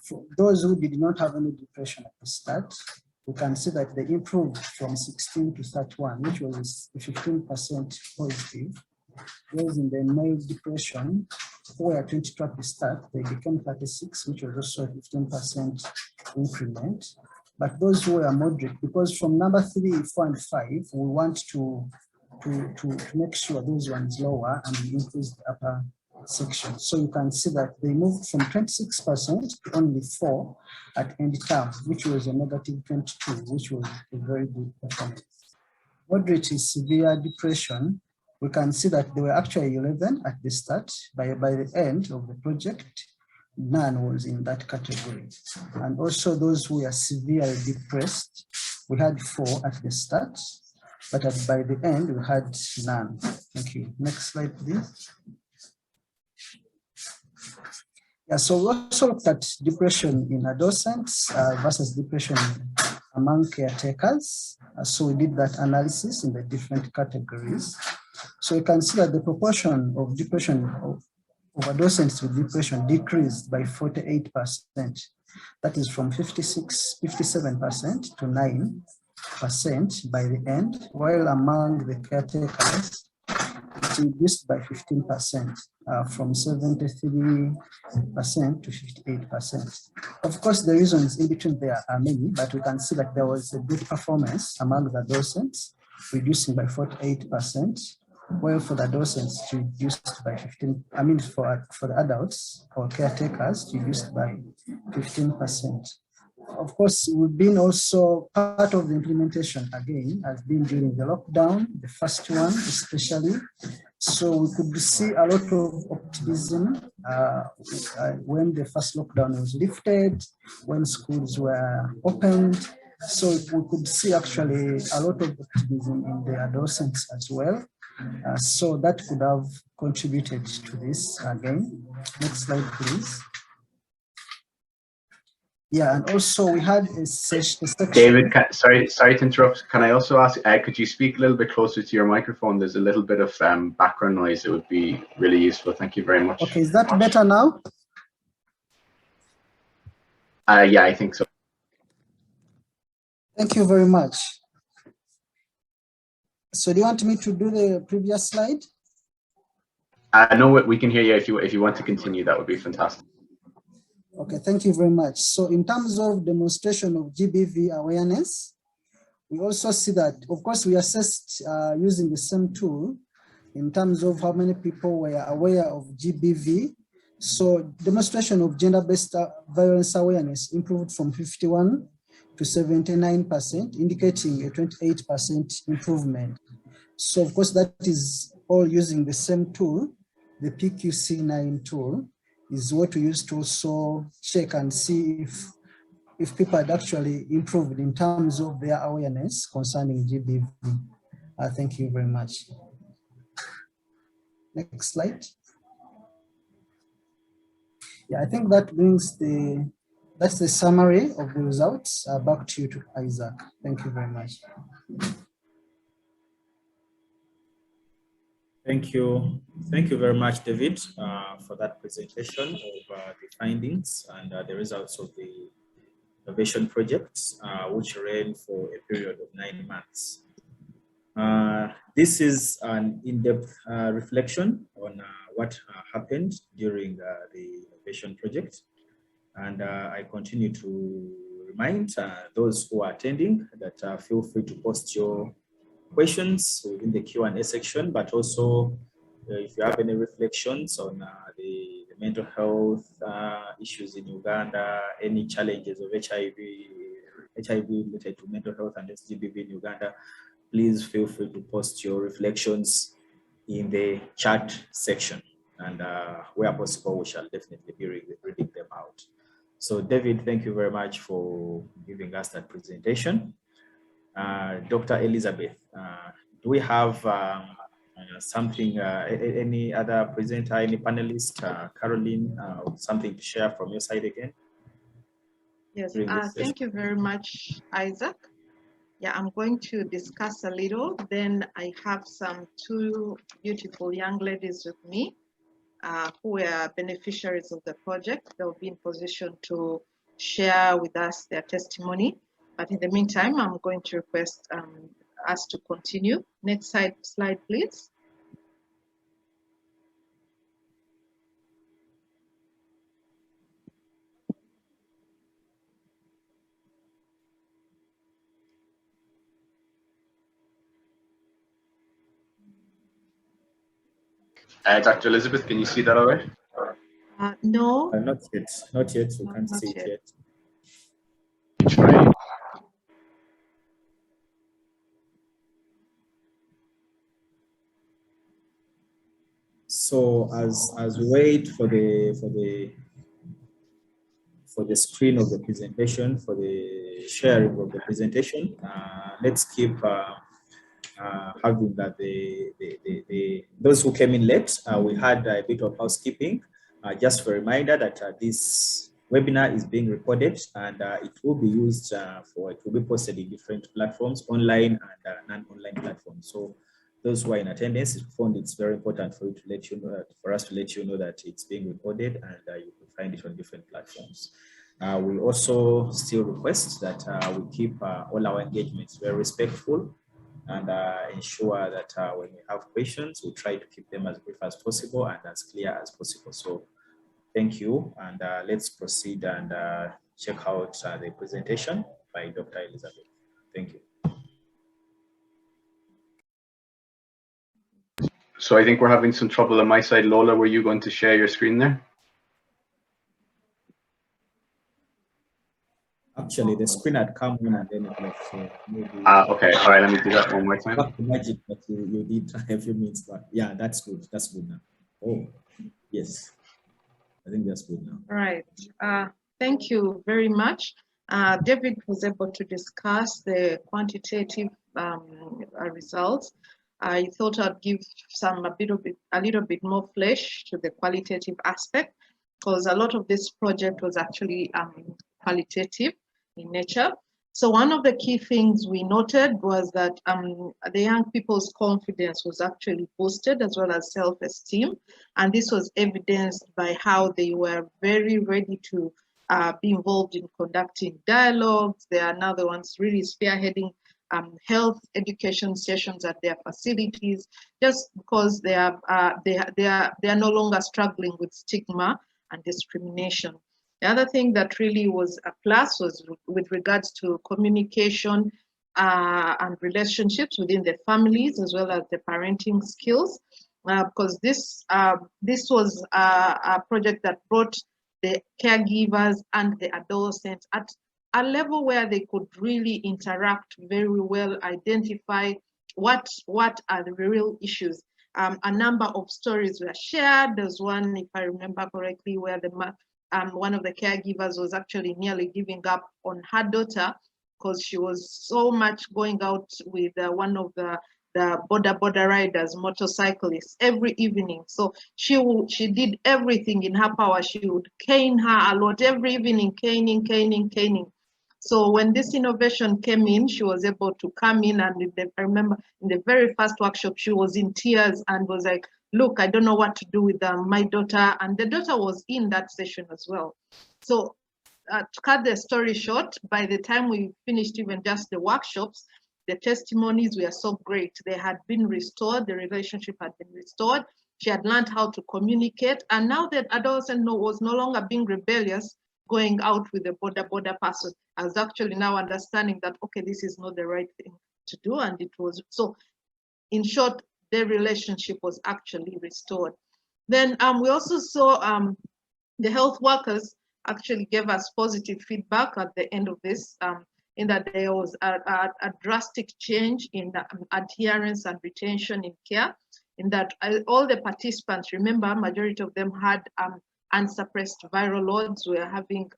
for those who did not have any depression at the start, we can see that they improved from 16 to 31, which was 15% positive. Those in the mild depression, who were 22 at the start, they became 36, which was also a 15% increment. But those who are moderate, because from number 3, 4, and 5, we want to make sure those ones lower and we increase the upper section. So you can see that they moved from 26% to only 4 at end term, which was a negative 22, which was a very good performance. Moderate is severe depression. We can see that there were actually 11 at the start. By the end of the project, none was in that category. And also those who are severely depressed, we had 4 at the start, but by the end we had none. Thank you. Next slide, please. Yeah, so we also looked at depression in adolescents versus depression among caretakers. So we did that analysis in the different categories. So you can see that the proportion of depression of adolescents with depression decreased by 48%. That is from 57% to 9% by the end, while among the caretakers, it reduced by 15%, from 73% to 58%. Of course, the reasons in between there are many, but we can see that there was a good performance among the adolescents, reducing by 48%. Well, for the adolescents, to reduced by 15. I mean, for the adults or caretakers, reduced by 15%. Of course, we've been also part of the implementation again, has been during the lockdown, the first one especially. So we could see a lot of optimism when the first lockdown was lifted, when schools were opened. So we could see actually a lot of optimism in the adolescents as well. So that could have contributed to this again. Next slide, please. Yeah, and also we had a section. David, sorry to interrupt. Can I also ask, could you speak a little bit closer to your microphone? There's a little bit of background noise. It would be really useful. Thank you very much. Okay, is that better now? Yeah, I think so. Thank you very much. So do you want me to do the previous slide? No, we can hear you. If you want to continue, that would be fantastic. Okay, thank you very much. So in terms of demonstration of GBV awareness, we also see that, of course, we assessed using the same tool in terms of how many people were aware of GBV. So demonstration of gender-based violence awareness improved from 51 to 79%, indicating a 28% improvement. So of course, that is all using the same tool, the PQC9 tool is what we use to also check and see if people had actually improved in terms of their awareness concerning GBV. Thank you very much. Next slide. Yeah, I think that brings that's the summary of the results. Back to you, to Isaac. Thank you very much. Thank you. Thank you very much, David, for that presentation of the findings and the results of the innovation projects, which ran for a period of 9 months. This is an in-depth reflection on what happened during the innovation project. And I continue to remind those who are attending that feel free to post your questions within the Q&A section, but also if you have any reflections on the mental health issues in Uganda, any challenges of HIV related to mental health and GBV in Uganda, please feel free to post your reflections in the chat section. And where possible, we shall definitely be reading them out. So David, thank you very much for giving us that presentation. Dr. Elizabeth, do we have something, any other presenter, any panelist, Caroline, something to share from your side again? Yes, thank you very much, Isaac. Yeah, I'm going to discuss a little. Then I have two beautiful young ladies with me who are beneficiaries of the project. They'll be in position to share with us their testimony. But in the meantime, I'm going to request us to continue. Next slide, please. Dr. Elizabeth, can you see that all right? No. Not yet. Not yet. We can't see it yet. Try. So as we wait for the screen of the presentation, for the sharing of the presentation, let's keep having that those who came in late, we had a bit of housekeeping. Just for a reminder that this webinar is being recorded and it will be used it will be posted in different platforms, online and non-online platforms. So those who are in attendance, we found it's very important for you to let you know, for us to let you know that it's being recorded and you can find it on different platforms. We also still request that we keep all our engagements very respectful and ensure that when we have questions, we try to keep them as brief as possible and as clear as possible. So thank you, and let's proceed and check out the presentation by Dr. Elizabeth. Thank you. So I think we're having some trouble on my side. Lola, were you going to share your screen there? Actually, the screen had come on and then it left. So maybe okay. All right. Let me do that one more time. Not the magic that you did a few minutes back. Yeah, that's good. That's good now. Oh, yes. I think that's good now. All right. Thank you very much. David was able to discuss the quantitative results. I thought I'd give a little bit more flesh to the qualitative aspect, because a lot of this project was actually qualitative in nature. So one of the key things we noted was that the young people's confidence was actually boosted, as well as self-esteem. And this was evidenced by how they were very ready to be involved in conducting dialogues. They are now the ones really spearheading health education sessions at their facilities, just because they are no longer struggling with stigma and discrimination. The other thing that really was a plus was with regards to communication and relationships within the families, as well as the parenting skills, because this was a project that brought the caregivers and the adolescents at a level where they could really interact very well, identify what are the real issues. A number of stories were shared. There's one, if I remember correctly, where one of the caregivers was actually nearly giving up on her daughter because she was so much going out with one of the border riders, motorcyclists, every evening. So she did everything in her power. She would cane her a lot every evening, caning. So when this innovation came in, she was able to come in, and I remember in the very first workshop, she was in tears and was like, look, I don't know what to do with my daughter. And the daughter was in that session as well. So to cut the story short, by the time we finished even just the workshops, the testimonies were so great. They had been restored, the relationship had been restored. She had learned how to communicate. And now that adolescent was no longer being rebellious, going out with a border person. I was actually now understanding that, okay, this is not the right thing to do. And it was, so in short, their relationship was actually restored. Then we also saw the health workers actually gave us positive feedback at the end of this, in that there was a drastic change in adherence and retention in care, in that all the participants, remember, majority of them had unsuppressed viral loads, were having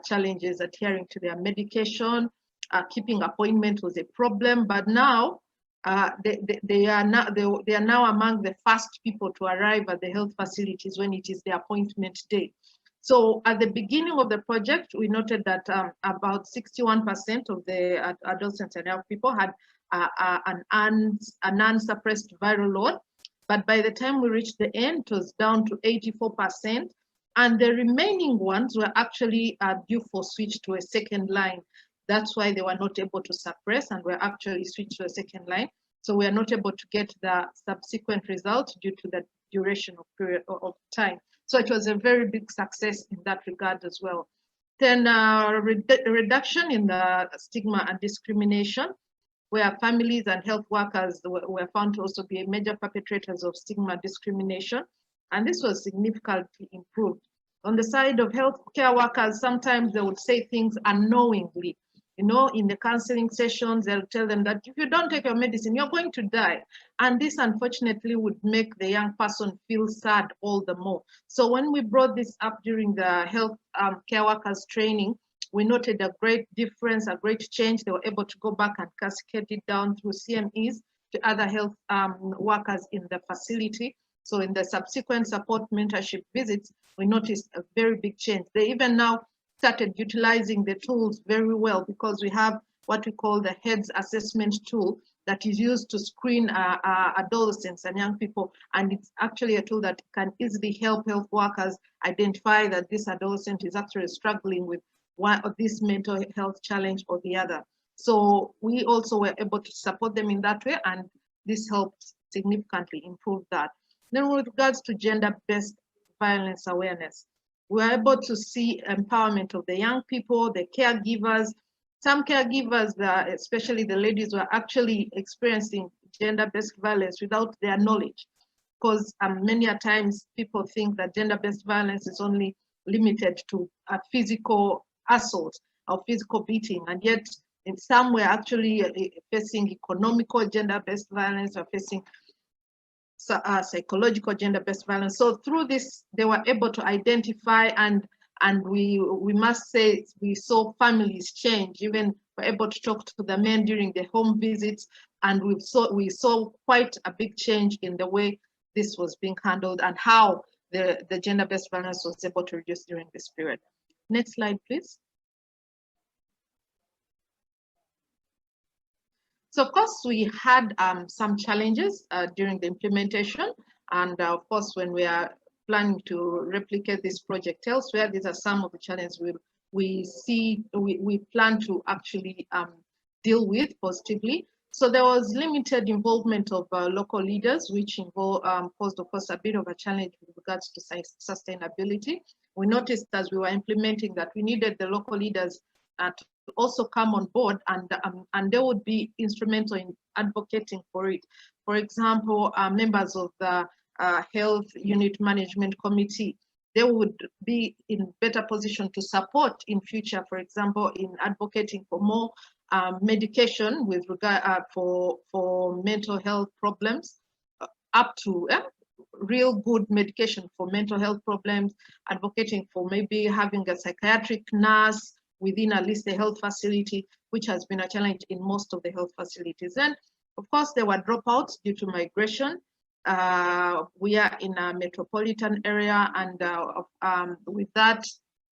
challenges adhering to their medication, keeping appointment was a problem, but now they are now among the first people to arrive at the health facilities when it is the appointment day. So at the beginning of the project, we noted that about 61% of the adolescents and young people had an unsuppressed viral load. But by the time we reached the end, it was down to 84%. And the remaining ones were actually due for switch to a second line. That's why they were not able to suppress and were actually switched to a second line. So we are not able to get the subsequent result due to the duration of period of time. So it was a very big success in that regard as well. Then reduction in the stigma and discrimination, where families and health workers were found to also be major perpetrators of stigma discrimination. And this was significantly improved. On the side of healthcare workers, sometimes they would say things unknowingly. You know, in the counseling sessions, they'll tell them that if you don't take your medicine, you're going to die. And this unfortunately would make the young person feel sad all the more. So when we brought this up during the health care workers training, we noted a great difference, a great change. They were able to go back and cascade it down through CMEs to other health workers in the facility. So in the subsequent support mentorship visits, we noticed a very big change. They even now started utilizing the tools very well, because we have what we call the HEADS assessment tool that is used to screen adolescents and young people. And it's actually a tool that can easily help health workers identify that this adolescent is actually struggling with one of this mental health challenge or the other. So we also were able to support them in that way, and this helped significantly improve that. Then with regards to gender-based violence awareness, we were able to see empowerment of the young people, the caregivers. Some caregivers, especially the ladies, were actually experiencing gender-based violence without their knowledge, because many a times people think that gender-based violence is only limited to physical assault or physical beating, and yet in some were actually facing economical gender-based violence or facing psychological gender-based violence. So through this, they were able to identify and And we must say we saw families change. Even we're able to talk to the men during the home visits, and we saw quite a big change in the way this was being handled and how the gender-based violence was able to reduce during this period. Next slide, please. So of course, we had some challenges during the implementation. And of course, when we are planning to replicate this project elsewhere, these are some of the challenges we plan to actually deal with positively. So there was limited involvement of local leaders, which posed, of course, a bit of a challenge with regards to sustainability. We noticed as we were implementing that we needed the local leaders to also come on board, and they would be instrumental in advocating for it. For example, members of the Health Unit Management Committee, they would be in better position to support in future, for example, in advocating for more medication with regard for mental health problems, up to real good medication for mental health problems, advocating for maybe having a psychiatric nurse within at least the health facility, which has been a challenge in most of the health facilities. And of course, there were dropouts due to migration. We are in a metropolitan area, and with that,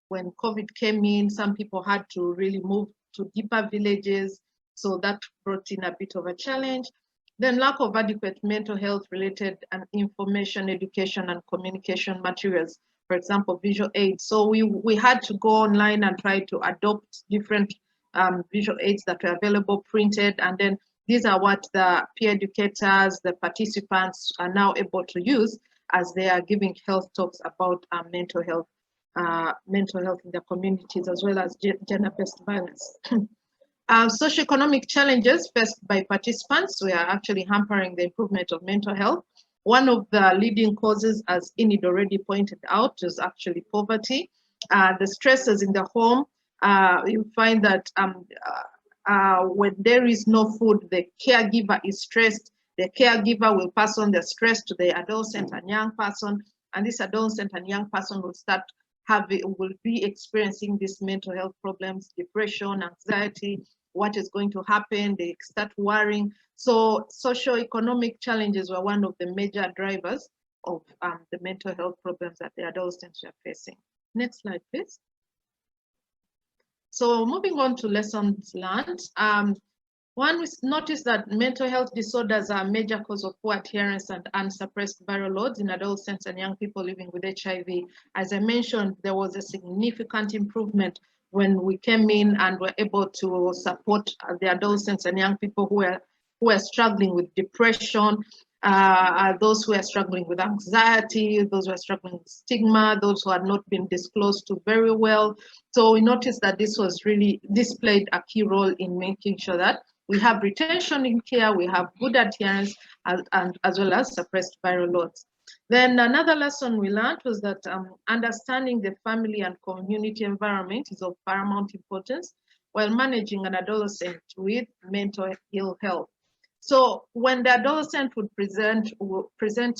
when COVID came in, some people had to really move to deeper villages. So that brought in a bit of a challenge. Then lack of adequate mental health related and information, education, and communication materials, for example, visual aids. So we had to go online and try to adopt different visual aids that were available, printed, and then these are what the peer educators, the participants are now able to use as they are giving health talks about mental health in the communities, as well as gender-based violence. Socioeconomic challenges faced by participants were actually hampering the improvement of mental health. One of the leading causes, as Enid already pointed out, is actually poverty. The stresses in the home, you find that when there is no food, the caregiver is stressed. The caregiver will pass on the stress to the adolescent and young person, and this adolescent and young person will be experiencing these mental health problems, depression, anxiety, what is going to happen, they start worrying. So socioeconomic challenges were one of the major drivers of the mental health problems that the adolescents were facing. Next slide, please. So moving on to lessons learned. One, we noticed that mental health disorders are a major cause of poor adherence and unsuppressed viral loads in adolescents and young people living with HIV. As I mentioned, there was a significant improvement when we came in and were able to support the adolescents and young people who were struggling with depression, those who are struggling with anxiety, those who are struggling with stigma, those who had not been disclosed to very well. So we noticed that this played a key role in making sure that we have retention in care, we have good adherence, and as well as suppressed viral loads. Then another lesson we learned was that understanding the family and community environment is of paramount importance while managing an adolescent with mental ill health. So when the adolescent would present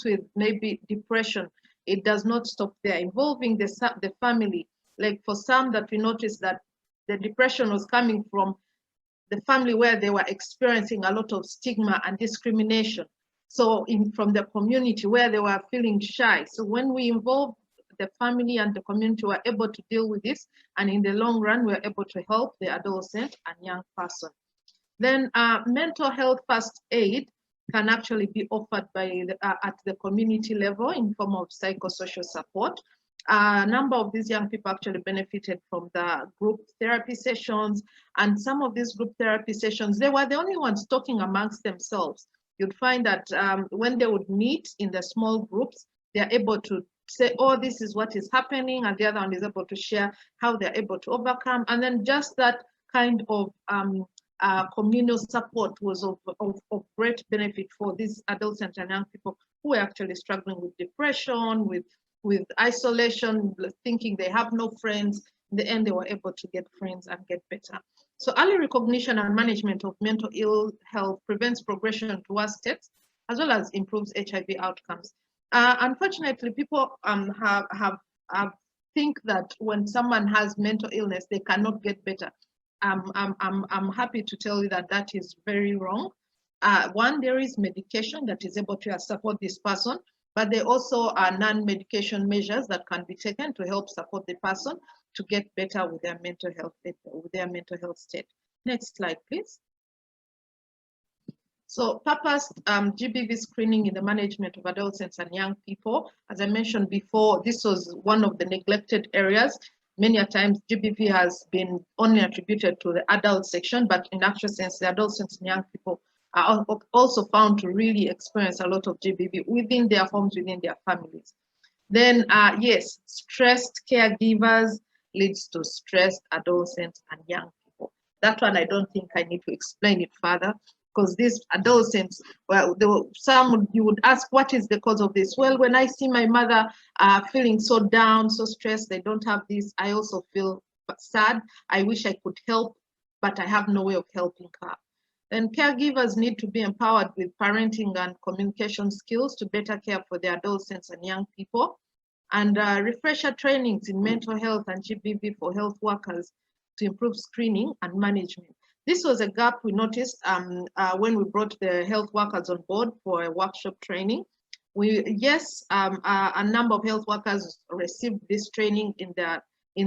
with maybe depression, it does not stop there. Involving the family, like for some that we noticed that the depression was coming from the family where they were experiencing a lot of stigma and discrimination. So from the community where they were feeling shy. So when we involve the family and the community, we are able to deal with this. And in the long run, we are able to help the adolescent and young person. Then mental health first aid can actually be offered at the community level in form of psychosocial support. A number of these young people actually benefited from the group therapy sessions, and some of these group therapy sessions, they were the only ones talking amongst themselves. You'd find that when they would meet in the small groups, they're able to say, oh, this is what is happening, and the other one is able to share how they're able to overcome. And then just that kind of communal support was of great benefit for these adolescents and young people who were actually struggling with depression, with isolation, thinking they have no friends. In the end, they were able to get friends and get better. So early recognition and management of mental ill health prevents progression to worse states, as well as improves HIV outcomes. Unfortunately, people have think that when someone has mental illness, they cannot get better. I'm happy to tell you that that is very wrong. One, there is medication that is able to support this person, but there also are non-medication measures that can be taken to help support the person to get better with their mental health state. Next slide, please. So purpose GBV screening in the management of adolescents and young people. As I mentioned before, this was one of the neglected areas. Many a times GBV has been only attributed to the adult section, but in actual sense, the adolescents and young people are also found to really experience a lot of GBV within their homes, within their families. Then yes, stressed caregivers leads to stressed adolescents and young people. That one, I don't think I need to explain it further, because these adolescents, well, you would ask, what is the cause of this? Well, when I see my mother feeling so down, so stressed, they don't have this, I also feel sad. I wish I could help, but I have no way of helping her. Then caregivers need to be empowered with parenting and communication skills to better care for the adolescents and young people. And refresher trainings in mental health and GBV for health workers to improve screening and management. This was a gap we noticed when we brought the health workers on board for a workshop training. A number of health workers received this training in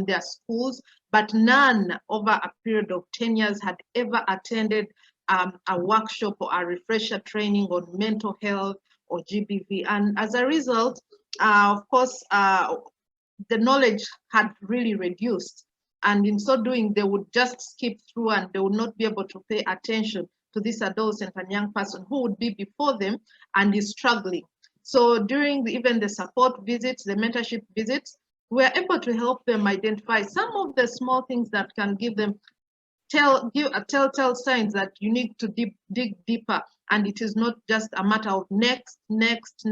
their schools, but none over a period of 10 years had ever attended a workshop or a refresher training on mental health or GBV. And as a result, of course, the knowledge had really reduced. And in so doing, they would just skip through and they would not be able to pay attention to this adolescent and young person who would be before them and is struggling. So during even the support visits, the mentorship visits, we're able to help them identify some of the small things that can give them telltale signs that you need to dig deeper. And it is not just a matter of next. Next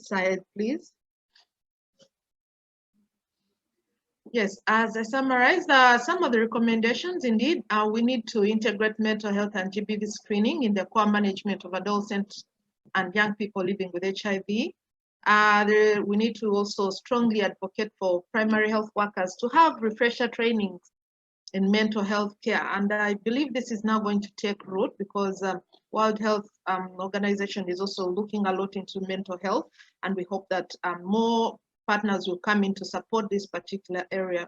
slide, please. Yes, as I summarized, some of the recommendations, indeed, we need to integrate mental health and GBV screening in the core management of adolescents and young people living with HIV. We need to also strongly advocate for primary health workers to have refresher trainings in mental health care. And I believe this is now going to take root because World Health Organization is also looking a lot into mental health. And we hope that more partners will come in to support this particular area.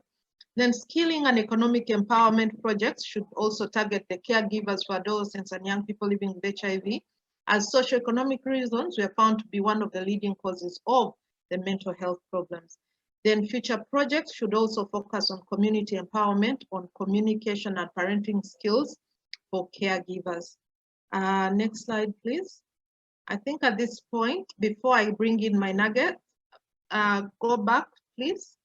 Then skilling and economic empowerment projects should also target the caregivers for adolescents and young people living with HIV, as socioeconomic reasons were found to be one of the leading causes of the mental health problems. Then future projects should also focus on community empowerment, on communication and parenting skills for caregivers. Next slide, please. I think at this point, before I bring in my nugget, go back, please.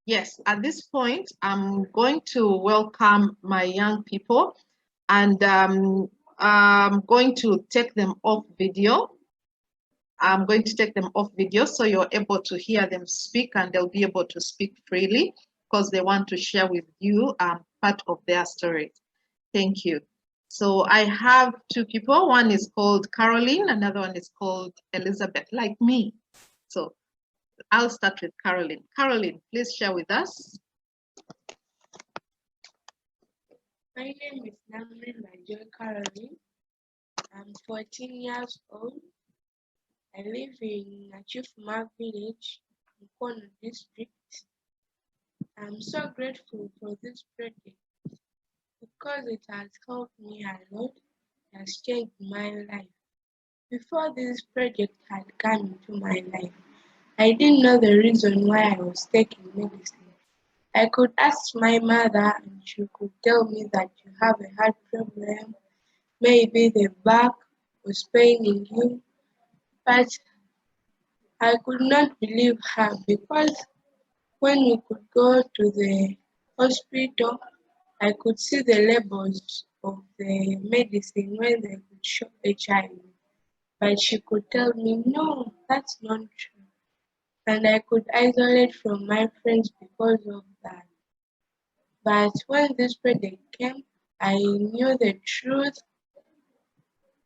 Yes, at this point, I'm going to welcome my young people and I'm going to take them off video. I'm going to take them off video so you're able to hear them speak and they'll be able to speak freely because they want to share with you part of their story. Thank you. So I have two people. One is called Caroline, another one is called Elizabeth, like me. So I'll start with Caroline. Caroline, please share with us. My name is Namri Major Caroline. I'm 14 years old. I live in Achifuma village, in Kono district. I'm so grateful for this project because it has helped me a lot. It has changed my life. Before this project had come into my life, I didn't know the reason why I was taking medicine. I could ask my mother and she could tell me that you have a heart problem, maybe the back was paining you, but I could not believe her because when we could go to the hospital, I could see the labels of the medicine when they could show HIV. But she could tell me, no, that's not true. And I could isolate from my friends because of that. But when this project came, I knew the truth.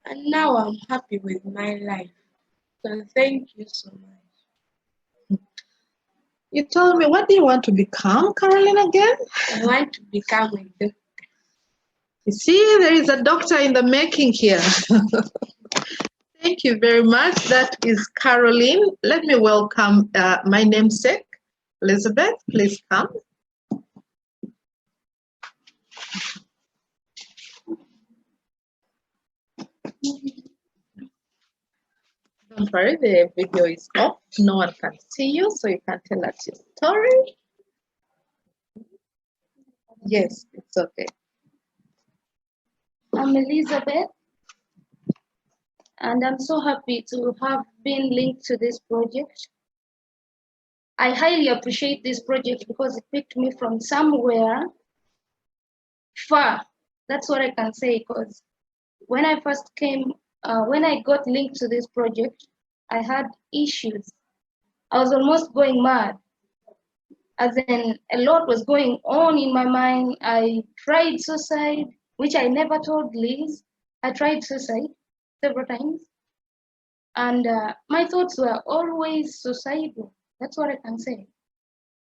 And now I'm happy with my life. So thank you so much. You told me, what do you want to become, Caroline, again? I want to become a doctor. You see, there is a doctor in the making here. Thank you very much. That is Caroline. Let me welcome my namesake, Elizabeth. Please come. Don't worry, the video is off. No one can see you, so you can tell us your story. Yes, it's okay. I'm Elizabeth, and I'm so happy to have been linked to this project. I highly appreciate this project because it picked me from somewhere far. That's what I can say, because when I first came, when I got linked to this project, I had issues. I was almost going mad. As in, a lot was going on in my mind. I tried suicide, which I never told Liz. I tried suicide several times. And my thoughts were always suicidal. That's what I can say.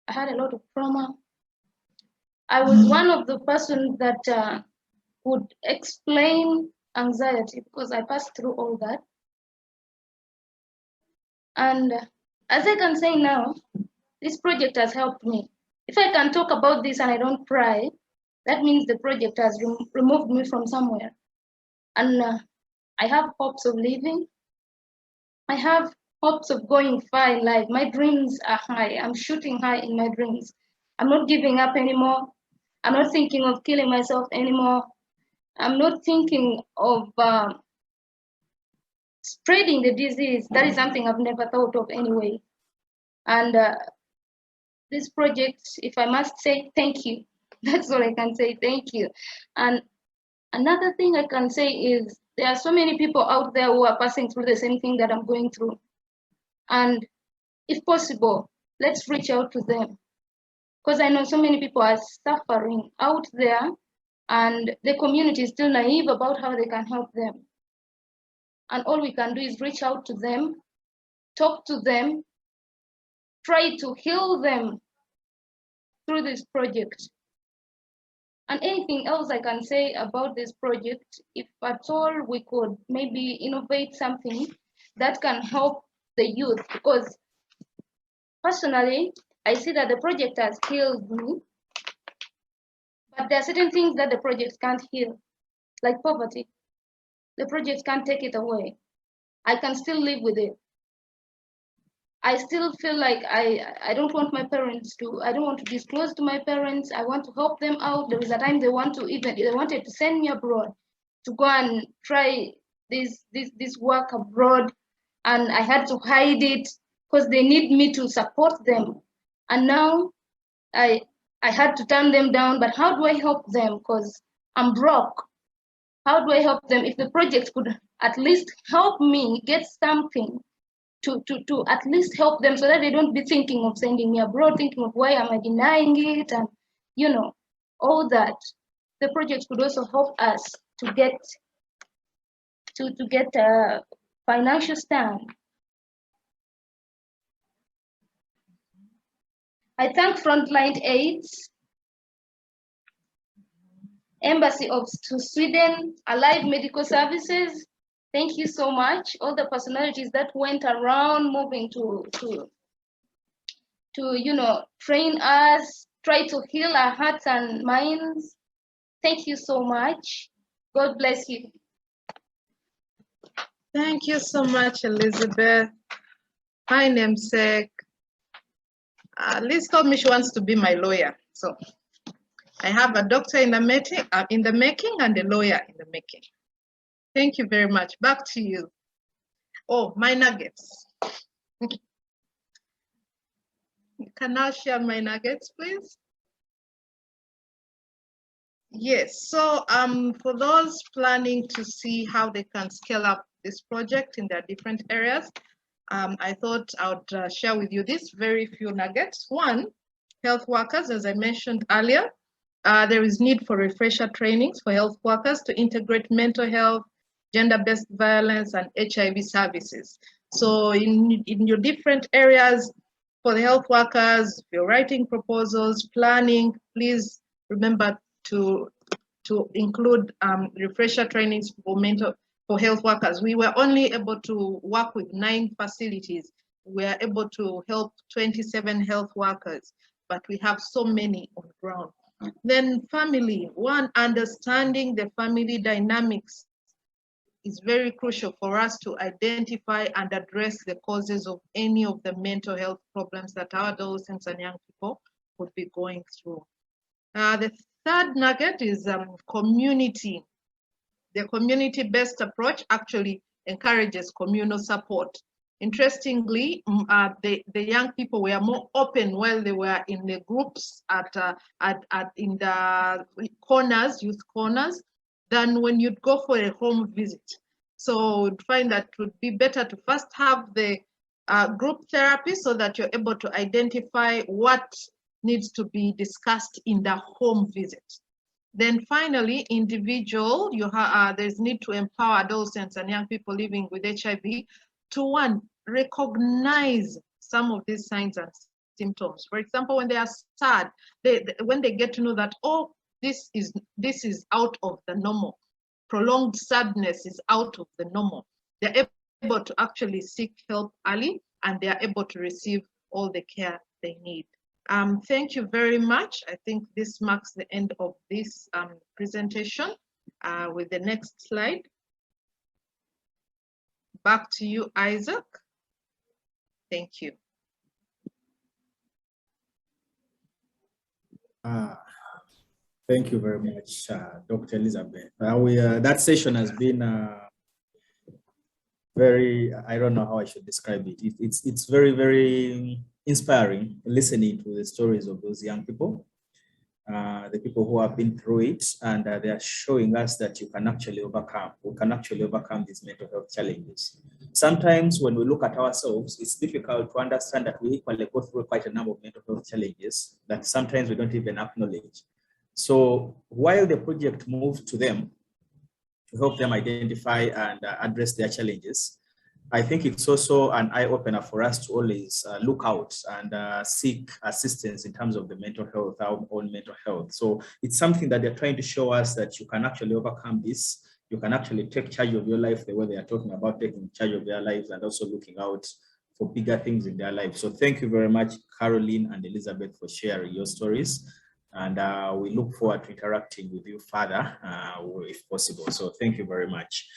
I had a lot of trauma. I was one of the persons that would explain anxiety because I passed through all that. And as I can say now, this project has helped me. If I can talk about this and I don't cry, that means the project has removed me from somewhere. And I have hopes of living. I have hopes of going far in life. My dreams are high. I'm shooting high in my dreams. I'm not giving up anymore. I'm not thinking of killing myself anymore. I'm not thinking of spreading the disease. That is something I've never thought of anyway. And this project, if I must say, thank you. That's all I can say, thank you. And another thing I can say is there are so many people out there who are passing through the same thing that I'm going through. And if possible, let's reach out to them. Because I know so many people are suffering out there and the community is still naive about how they can help them. And all we can do is reach out to them, talk to them, try to heal them through this project. And anything else I can say about this project, if at all we could maybe innovate something that can help the youth, because personally, I see that the project has healed me, but there are certain things that the project can't heal, like poverty. The project can't take it away. I can still live with it. I still feel like I don't want my parents to, I don't want to disclose to my parents. I want to help them out. There was a time they wanted to send me abroad to go and try this work abroad. And I had to hide it because they need me to support them. And now I had to turn them down, but how do I help them? Because I'm broke. How do I help them? If the project could at least help me get something to at least help them so that they don't be thinking of sending me abroad, thinking of why am I denying it, and you know, all that. The project could also help us to get a financial stand. I thank Frontline AIDS, Embassy of Sweden, Alive Medical Services. Thank you so much. All the personalities that went around moving to you know, train us, try to heal our hearts and minds. Thank you so much. God bless you. Thank you so much, Elizabeth. My namesake. Liz told me she wants to be my lawyer. So I have a doctor in the making and a lawyer in the making. Thank you very much. Back to you. Oh, my nuggets. You can now share my nuggets, please. Yes, so for those planning to see how they can scale up this project in their different areas, I thought I would share with you these very few nuggets. One, health workers, as I mentioned earlier, there is need for refresher trainings for health workers to integrate mental health, gender-based violence, and HIV services. So in your different areas, for the health workers, if you're writing proposals, planning, please remember to include refresher trainings for health workers. We were only able to work with 9 facilities. We are able to help 27 health workers, but we have so many on the ground. Then family, understanding the family dynamics is very crucial for us to identify and address the causes of any of the mental health problems that our adolescents and young people could be going through. The third nugget is community. The community-based approach actually encourages communal support. Interestingly, the young people were more open while they were in the groups in the corners, youth corners, than when you'd go for a home visit. So you'd find that it would be better to first have the group therapy so that you're able to identify what needs to be discussed in the home visit. Then finally, individual, there's need to empower adolescents and young people living with HIV to, one, recognize some of these signs and symptoms. For example, when they are sad, when they get to know that, oh, this is out of the normal. Prolonged sadness is out of the normal. They're able to actually seek help early, and they are able to receive all the care they need. Thank you very much. I think this marks the end of this presentation. With the next slide. Back to you, Isaac. Thank you. Thank you very much, Dr. Elizabeth. That session has been very, I don't know how I should describe it. It's very, very inspiring listening to the stories of those young people, the people who have been through it, and they are showing us that we can actually overcome these mental health challenges. Sometimes when we look at ourselves, it's difficult to understand that we equally go through quite a number of mental health challenges that sometimes we don't even acknowledge. So while the project moved to them to help them identify and address their challenges, I think it's also an eye-opener for us to always look out and seek assistance in terms of the mental health, our own mental health. So it's something that they're trying to show us that you can actually overcome this. You can actually take charge of your life the way they are talking about taking charge of their lives and also looking out for bigger things in their life. So thank you very much, Caroline and Elizabeth, for sharing your stories. And we look forward to interacting with you further if possible. So thank you very much.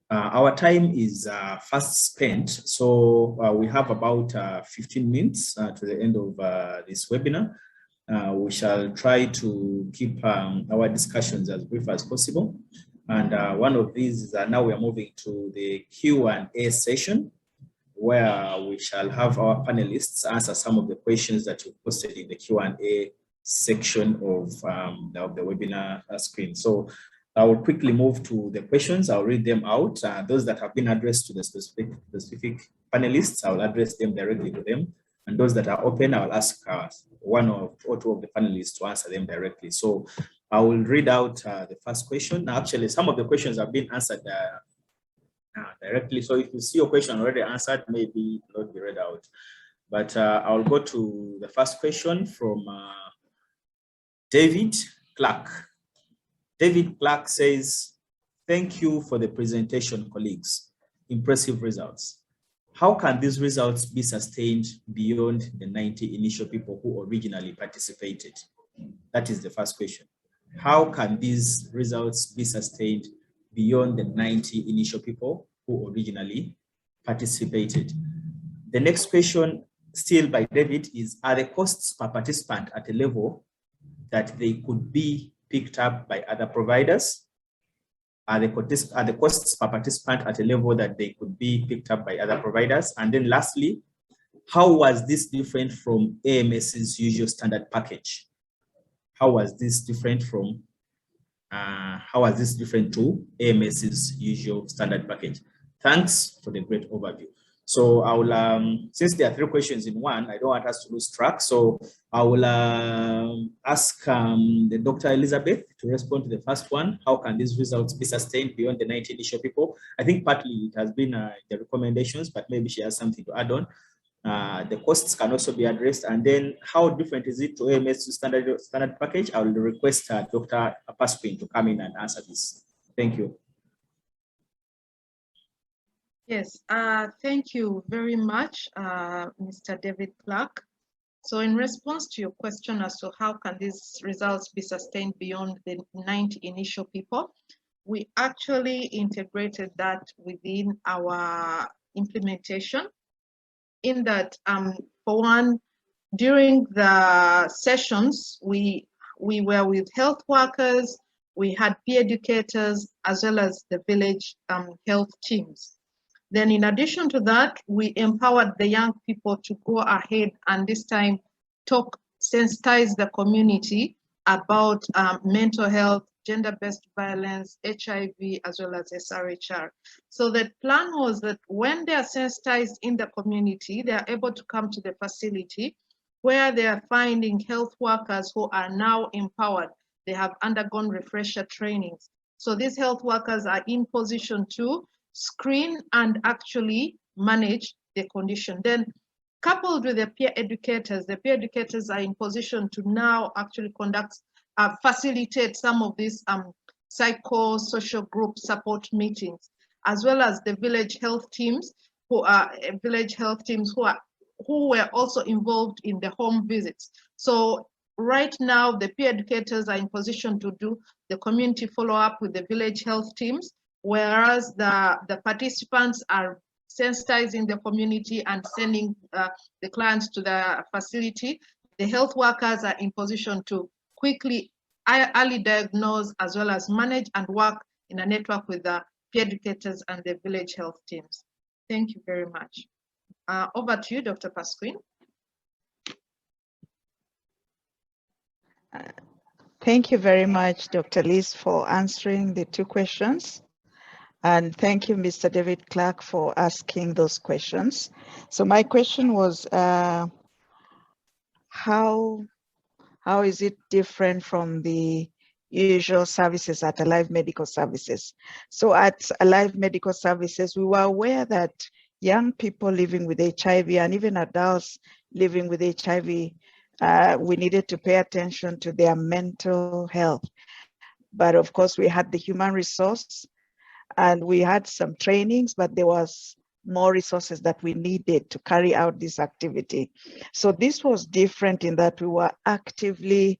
Our time is fast spent, so we have about 15 minutes to the end of this webinar. We shall try to keep our discussions as brief as possible. And one of these is now we are moving to the Q&A session, where we shall have our panelists answer some of the questions that you posted in the Q&A section of the webinar screen. So I will quickly move to the questions. I'll read them out. Those that have been addressed to the specific panelists, I'll address them directly to them. And those that are open, I'll ask one or two of the panelists to answer them directly. So I will read out the first question. Now, actually, some of the questions have been answered directly. So if you see your question already answered, maybe not be read out. But I'll go to the first question from David Clark. David Clark says, thank you for the presentation, colleagues. Impressive results. How can these results be sustained beyond the 90 initial people who originally participated? That is the first question. How can these results be sustained beyond the 90 initial people who originally participated? The next question, still by David, is, are the costs per participant at a level that they could be picked up by other providers? Are the costs per participant at a level that they could be picked up by other providers? And then lastly, how was this different from AMS's usual standard package? How was this different from, to AMS's usual standard package? Thanks for the great overview. So I will, since there are 3 questions in one, I don't want us to lose track. So I will ask the Dr. Elizabeth to respond to the first one. How can these results be sustained beyond the 90 initial people? I think partly it has been the recommendations, but maybe she has something to add on. The costs can also be addressed. And then how different is it to AMS standard package? I will request Dr. Pasquin to come in and answer this. Thank you. Yes, thank you very much, Mr. David Clark. So in response to your question as to how can these results be sustained beyond the 90 initial people, we actually integrated that within our implementation, in that, for one, during the sessions, we were with health workers, we had peer educators, as well as the village health teams. Then in addition to that, we empowered the young people to go ahead and this time sensitize the community about mental health, gender-based violence, HIV, as well as SRHR. So the plan was that when they are sensitized in the community, they are able to come to the facility where they are finding health workers who are now empowered. They have undergone refresher trainings. So these health workers are in position to screen and actually manage the condition. Then coupled with the peer educators are in position to now actually facilitate some of these psychosocial group support meetings, as well as the village health teams who were also involved in the home visits. So right now, the peer educators are in position to do the community follow-up with the village health teams, whereas the participants are sensitizing the community and sending the clients to the facility. The health workers are in position to quickly early diagnose, as well as manage and work in a network with the peer educators and the village health teams. Thank you very much. Over to you, Dr. Pasquin. Thank you very much, Dr. Liz, for answering the two questions. And thank you, Mr. David Clark, for asking those questions. So my question was, how is it different from the usual services at Alive Medical Services? So at Alive Medical Services, we were aware that young people living with HIV and even adults living with HIV, we needed to pay attention to their mental health. But of course, we had the human resource and we had some trainings, but there was more resources that we needed to carry out this activity. So this was different in that we were actively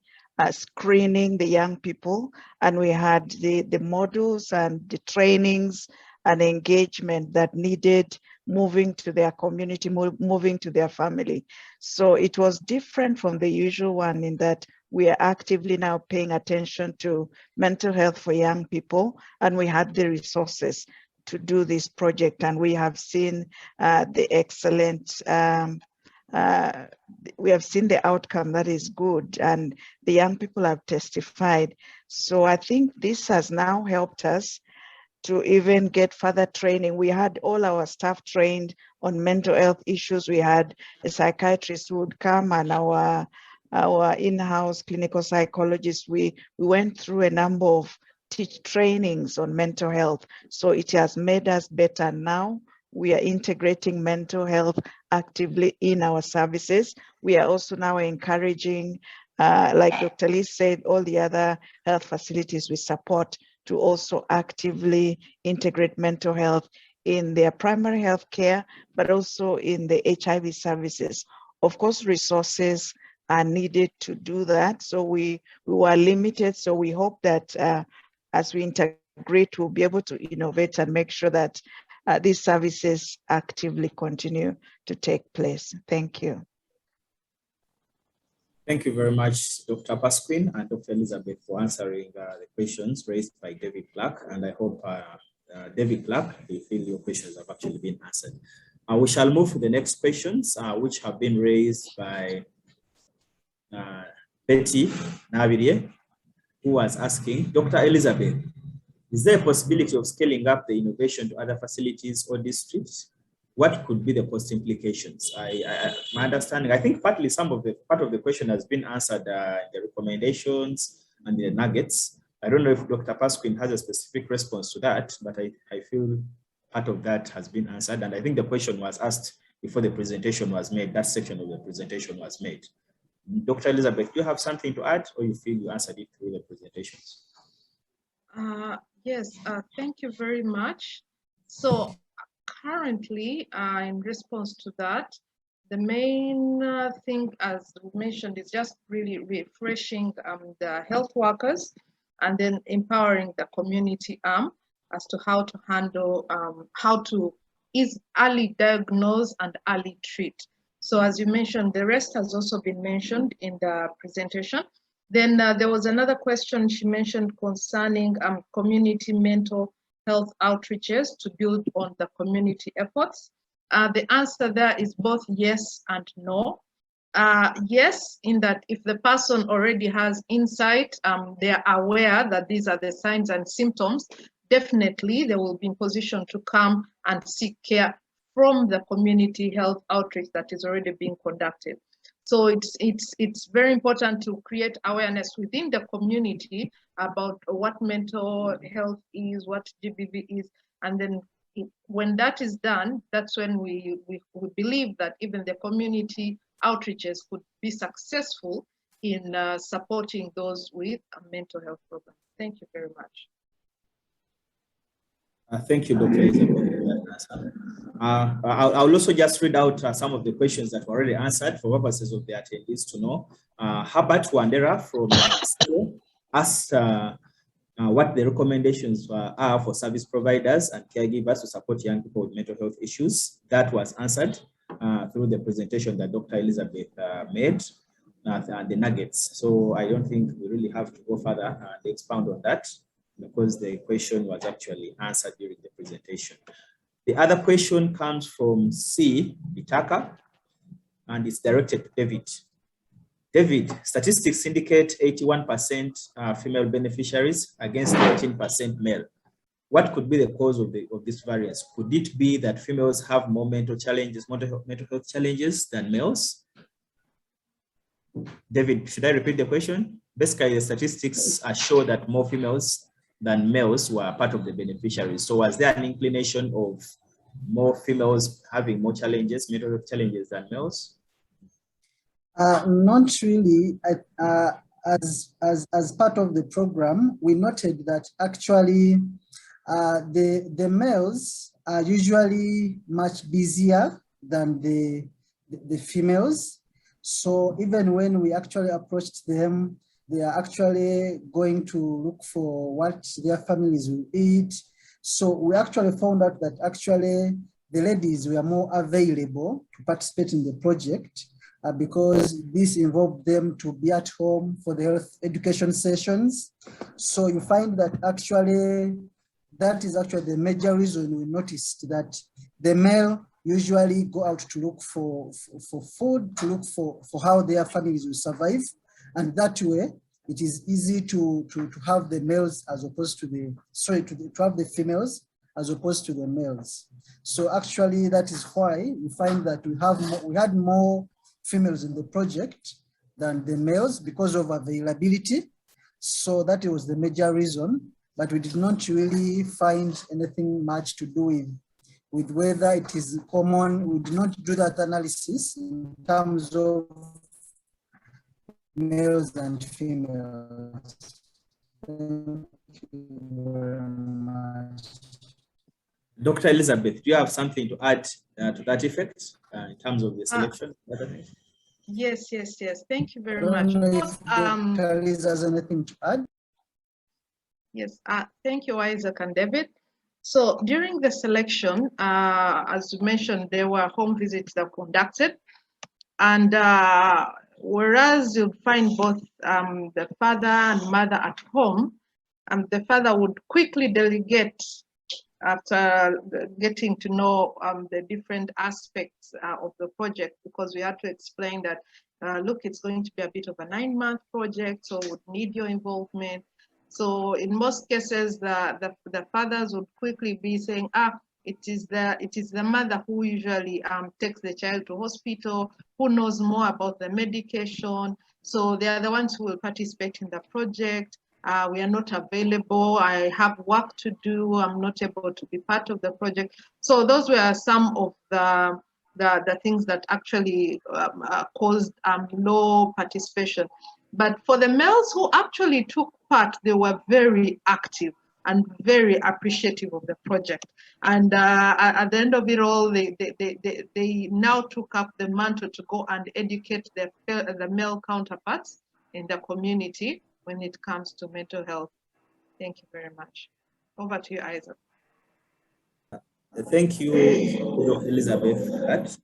screening the young people, and we had the modules and the trainings and engagement that needed moving to their community, moving to their family. So it was different from the usual one in that we are actively now paying attention to mental health for young people, and we had the resources to do this project, and we have seen the excellent, we have seen the outcome that is good, and the young people have testified. So I think this has now helped us to even get further training. We had all our staff trained on mental health issues. We had a psychiatrist who would come, and our in-house clinical psychologists. We went through a number of trainings on mental health. So it has made us better. Now we are integrating mental health actively in our services. We are also now encouraging, like Dr. Lee said, all the other health facilities we support to also actively integrate mental health in their primary health care, but also in the HIV services. Of course, resources are needed to do that. So we were limited. So we hope that as we integrate, we'll be able to innovate and make sure that these services actively continue to take place. Thank you. Thank you very much, Dr. Pasquin and Dr. Elizabeth, for answering the questions raised by David Clark. And I hope David Clark, you feel your questions have actually been answered. We shall move to the next questions, which have been raised by Betty Navirie, who was asking, Dr. Elizabeth, is there a possibility of scaling up the innovation to other facilities or districts? What could be the cost implications? My understanding, I think partly part of the question has been answered in the recommendations and the nuggets. I don't know if Dr. Pasquin has a specific response to that, but I feel part of that has been answered. And I think the question was asked before the presentation was made, that section of the presentation was made. Dr. Elizabeth, do you have something to add, or you feel you answered it through the presentations? Yes, thank you very much. So currently, in response to that, the main thing, as we mentioned, is just really refreshing the health workers and then empowering the community arm as to how to handle, how to early diagnose and early treat. So as you mentioned, the rest has also been mentioned in the presentation. Then there was another question she mentioned concerning community mental health outreaches to build on the community efforts. The answer there is both yes and no. Yes, in that if the person already has insight, they are aware that these are the signs and symptoms, definitely they will be in position to come and seek care from the community health outreach that is already being conducted. So it's very important to create awareness within the community about what mental health is, what GBV is, and then when that is done, that's when we believe that even the community outreaches could be successful in supporting those with a mental health program. Thank you very much. Thank you, Dr. Elizabeth. I'll also just read out some of the questions that were already answered for purposes of the attendees to know. Herbert Wandera from asked what the recommendations are for service providers and caregivers to support young people with mental health issues. That was answered through the presentation that Dr. Elizabeth made, and the nuggets. So I don't think we really have to go further and expound on that, because the question was actually answered during the presentation. The other question comes from C. Bitaka, and it's directed to David. David, statistics indicate 81% female beneficiaries against 13% male. What could be the cause of this variance? Could it be that females have more mental health challenges than males? David, should I repeat the question? Basically, the statistics show that more females than males were part of the beneficiaries. So was there an inclination of more females having more challenges, mental health challenges than males? Not really. As part of the program, we noted that actually the males are usually much busier than the females. So even when we actually approached them, they are actually going to look for what their families will eat. So we actually found out that actually the ladies were more available to participate in the project because this involved them to be at home for the health education sessions. So you find that actually that is actually the major reason we noticed that the male usually go out to look for food, to look for how their families will survive. And that way, it is easy to have the males as opposed to to have the females as opposed to the males. So actually, that is why we find that we had more females in the project than the males because of availability. So that was the major reason, but we did not really find anything much to do with whether it is common. We did not do that analysis in terms of males and females. Thank you very much. Dr. Elizabeth, do you have something to add to that effect in terms of the selection? Yes. Thank you very much. Dr. Liz has anything to add? Yes, thank you, Isaac and David. So during the selection, as you mentioned, there were home visits that were conducted. And whereas you'd find both the father and mother at home, the father would quickly delegate after getting to know the different aspects of the project, because we had to explain that, look, it's going to be a bit of a 9-month project, so would need your involvement. So in most cases, the fathers would quickly be saying, it is the mother who usually takes the child to hospital, who knows more about the medication. So they are the ones who will participate in the project. We are not available. I have work to do. I'm not able to be part of the project. So those were some of the the things that actually caused low participation. But for the males who actually took part, they were very active and very appreciative of the project. And at the end of it all, they now took up the mantle to go and educate the male counterparts in the community when it comes to mental health. Thank you very much. Over to you, Isaac. Thank you, Dr. Elizabeth, for that.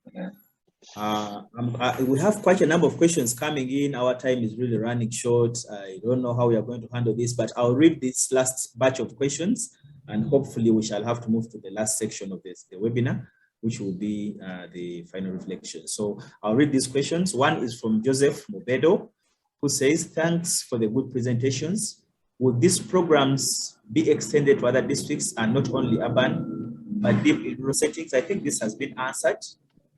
We have quite a number of questions coming in. Our time is really running short. I don't know how we are going to handle this, but I'll read this last batch of questions, and hopefully we shall have to move to the last section of the webinar, which will be the final reflection. So I'll read these questions. One is from Joseph Mobedo, who says, thanks for the good presentations. Would these programs be extended to other districts and not only urban, but deep in rural settings? I think this has been answered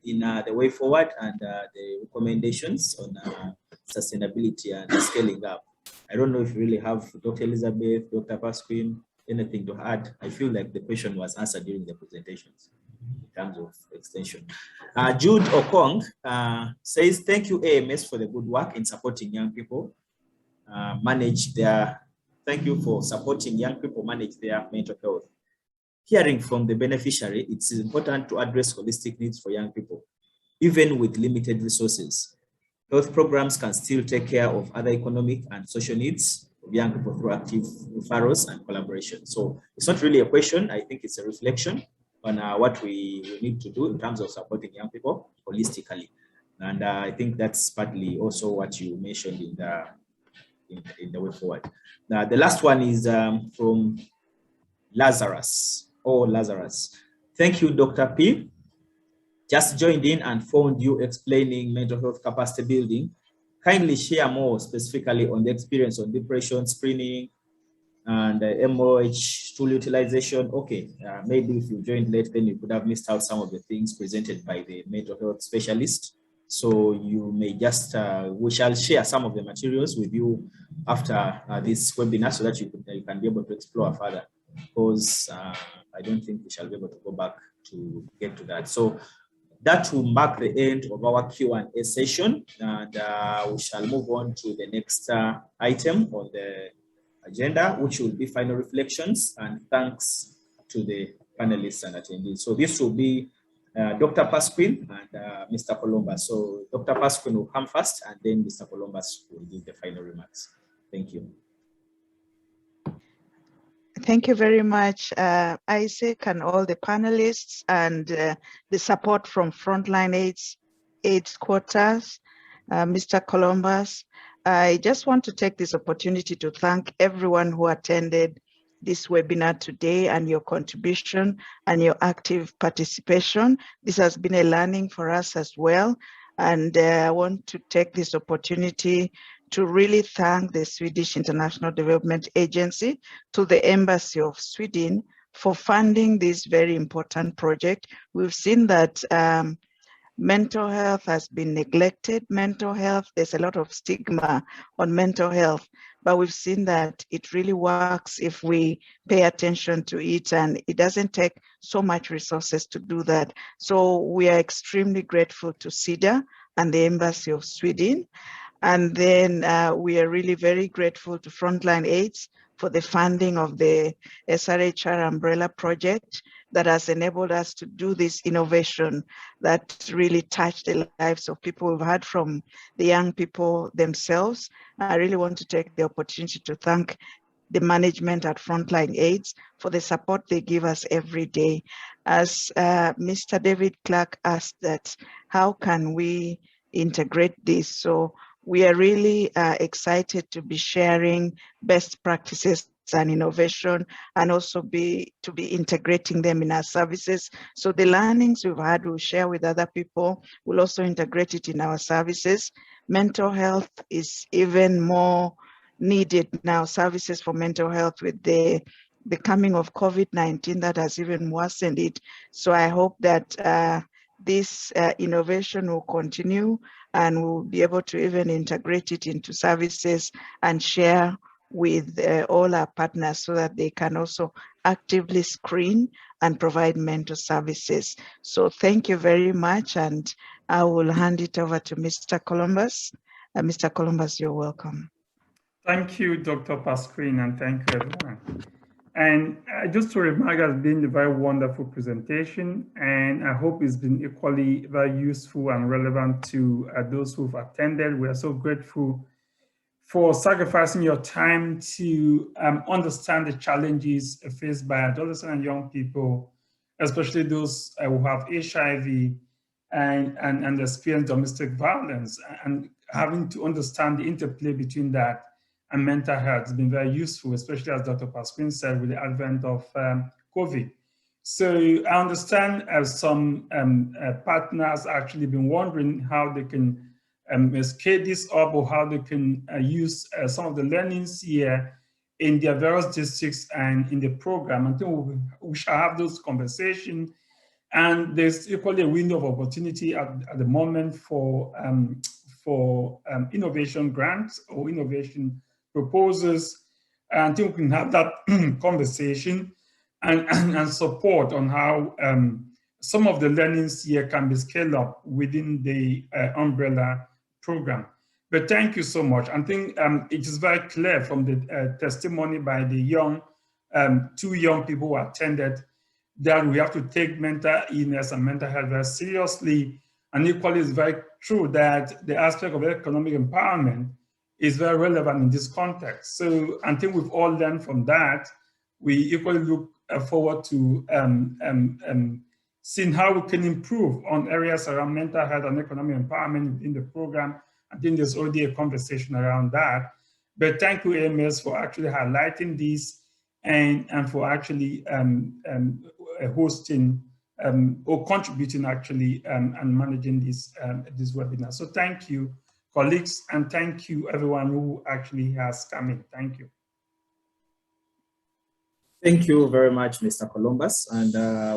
in the way forward and the recommendations on sustainability and scaling up. I don't know if you really have, Dr. Elizabeth, Dr. Pasquin, anything to add. I feel like the question was answered during the presentations in terms of extension. Jude Okong says, thank you AMS for the good work in supporting young people thank you for supporting young people manage their mental health. Hearing from the beneficiary, it's important to address holistic needs for young people, even with limited resources. Health programs can still take care of other economic and social needs of young people through active referrals and collaboration. So it's not really a question. I think it's a reflection on what we need to do in terms of supporting young people holistically. And I think that's partly also what you mentioned in the way forward. Now, the last one is from Lazarus. Thank you, Dr. P. Just joined in and found you explaining mental health capacity building. Kindly share more specifically on the experience on depression screening and MOH tool utilization. Okay, maybe if you joined late, then you could have missed out some of the things presented by the mental health specialist. So you may just, we shall share some of the materials with you after this webinar so that you can be able to explore further, because I don't think we shall be able to go back to get to that. So that will mark the end of our Q&A session, and we shall move on to the next item on the agenda, which will be final reflections and thanks to the panelists and attendees. So this will be Dr. Pasquin and Mr. Columbus. So Dr. Pasquin will come first, and then Mr. Columbus will give the final remarks. Thank you. Thank you very much, Isaac, and all the panelists, and the support from Frontline AIDS quarters, Mr. Columbus. I just want to take this opportunity to thank everyone who attended this webinar today and your contribution and your active participation. This has been a learning for us as well. And I want to take this opportunity to really thank the Swedish International Development Agency, to the Embassy of Sweden for funding this very important project. We've seen that mental health has been neglected. Mental health, there's a lot of stigma on mental health, but we've seen that it really works if we pay attention to it, and it doesn't take so much resources to do that. So we are extremely grateful to CIDA and the Embassy of Sweden. And then we are really very grateful to Frontline AIDS for the funding of the SRHR umbrella project that has enabled us to do this innovation that really touched the lives of people. We've heard from the young people themselves. I really want to take the opportunity to thank the management at Frontline AIDS for the support they give us every day. As Mr. David Clark asked that, how can we integrate this? So we are really excited to be sharing best practices and innovation, and also to be integrating them in our services. So the learnings we've had, we'll share with other people. We'll also integrate it in our services. Mental health is even more needed now. Services for mental health with the coming of COVID-19 that has even worsened it. So I hope that this innovation will continue, and we'll be able to even integrate it into services and share with all our partners so that they can also actively screen and provide mental services. So thank you very much, and I will hand it over to Mr. Columbus. Mr. Columbus, you're welcome. Thank you, Dr. Pasquin, and thank you, everyone. And just to remark, it's been a very wonderful presentation, and I hope it's been equally very useful and relevant to those who've attended. We are so grateful for sacrificing your time to understand the challenges faced by adolescents and young people, especially those who have HIV and experience domestic violence, and having to understand the interplay between that and mental health has been very useful, especially as Dr. Pasquin said, with the advent of COVID. So I understand some partners actually been wondering how they can scale this up, or how they can use some of the learnings here in their various districts and in the program. I think we shall have those conversations. And there's equally a window of opportunity at the moment for innovation grants or innovation proposals. And I think we can have that conversation and support on how some of the learnings here can be scaled up within the umbrella program. But thank you so much. I think it is very clear from the testimony by the two young people who attended that we have to take mental illness and mental health very seriously. And equally, it's very true that the aspect of economic empowerment is very relevant in this context. So I think we've all learned from that. We equally look forward to seeing how we can improve on areas around mental health and economic empowerment in the program. I think there's already a conversation around that. But thank you, AMS, for actually highlighting this and for actually hosting or contributing actually and managing this webinar. So thank you, colleagues, and thank you everyone who actually has come in. Thank you. Thank you very much, Mr. Columbus. And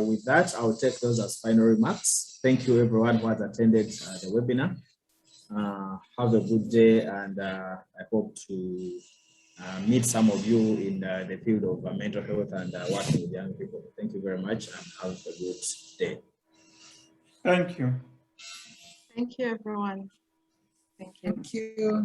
with that, I'll take those as final remarks. Thank you everyone who has attended the webinar. Have a good day, and I hope to meet some of you in the field of mental health and working with young people. Thank you very much, and have a good day. Thank you. Thank you, everyone. Thank you. Thank you.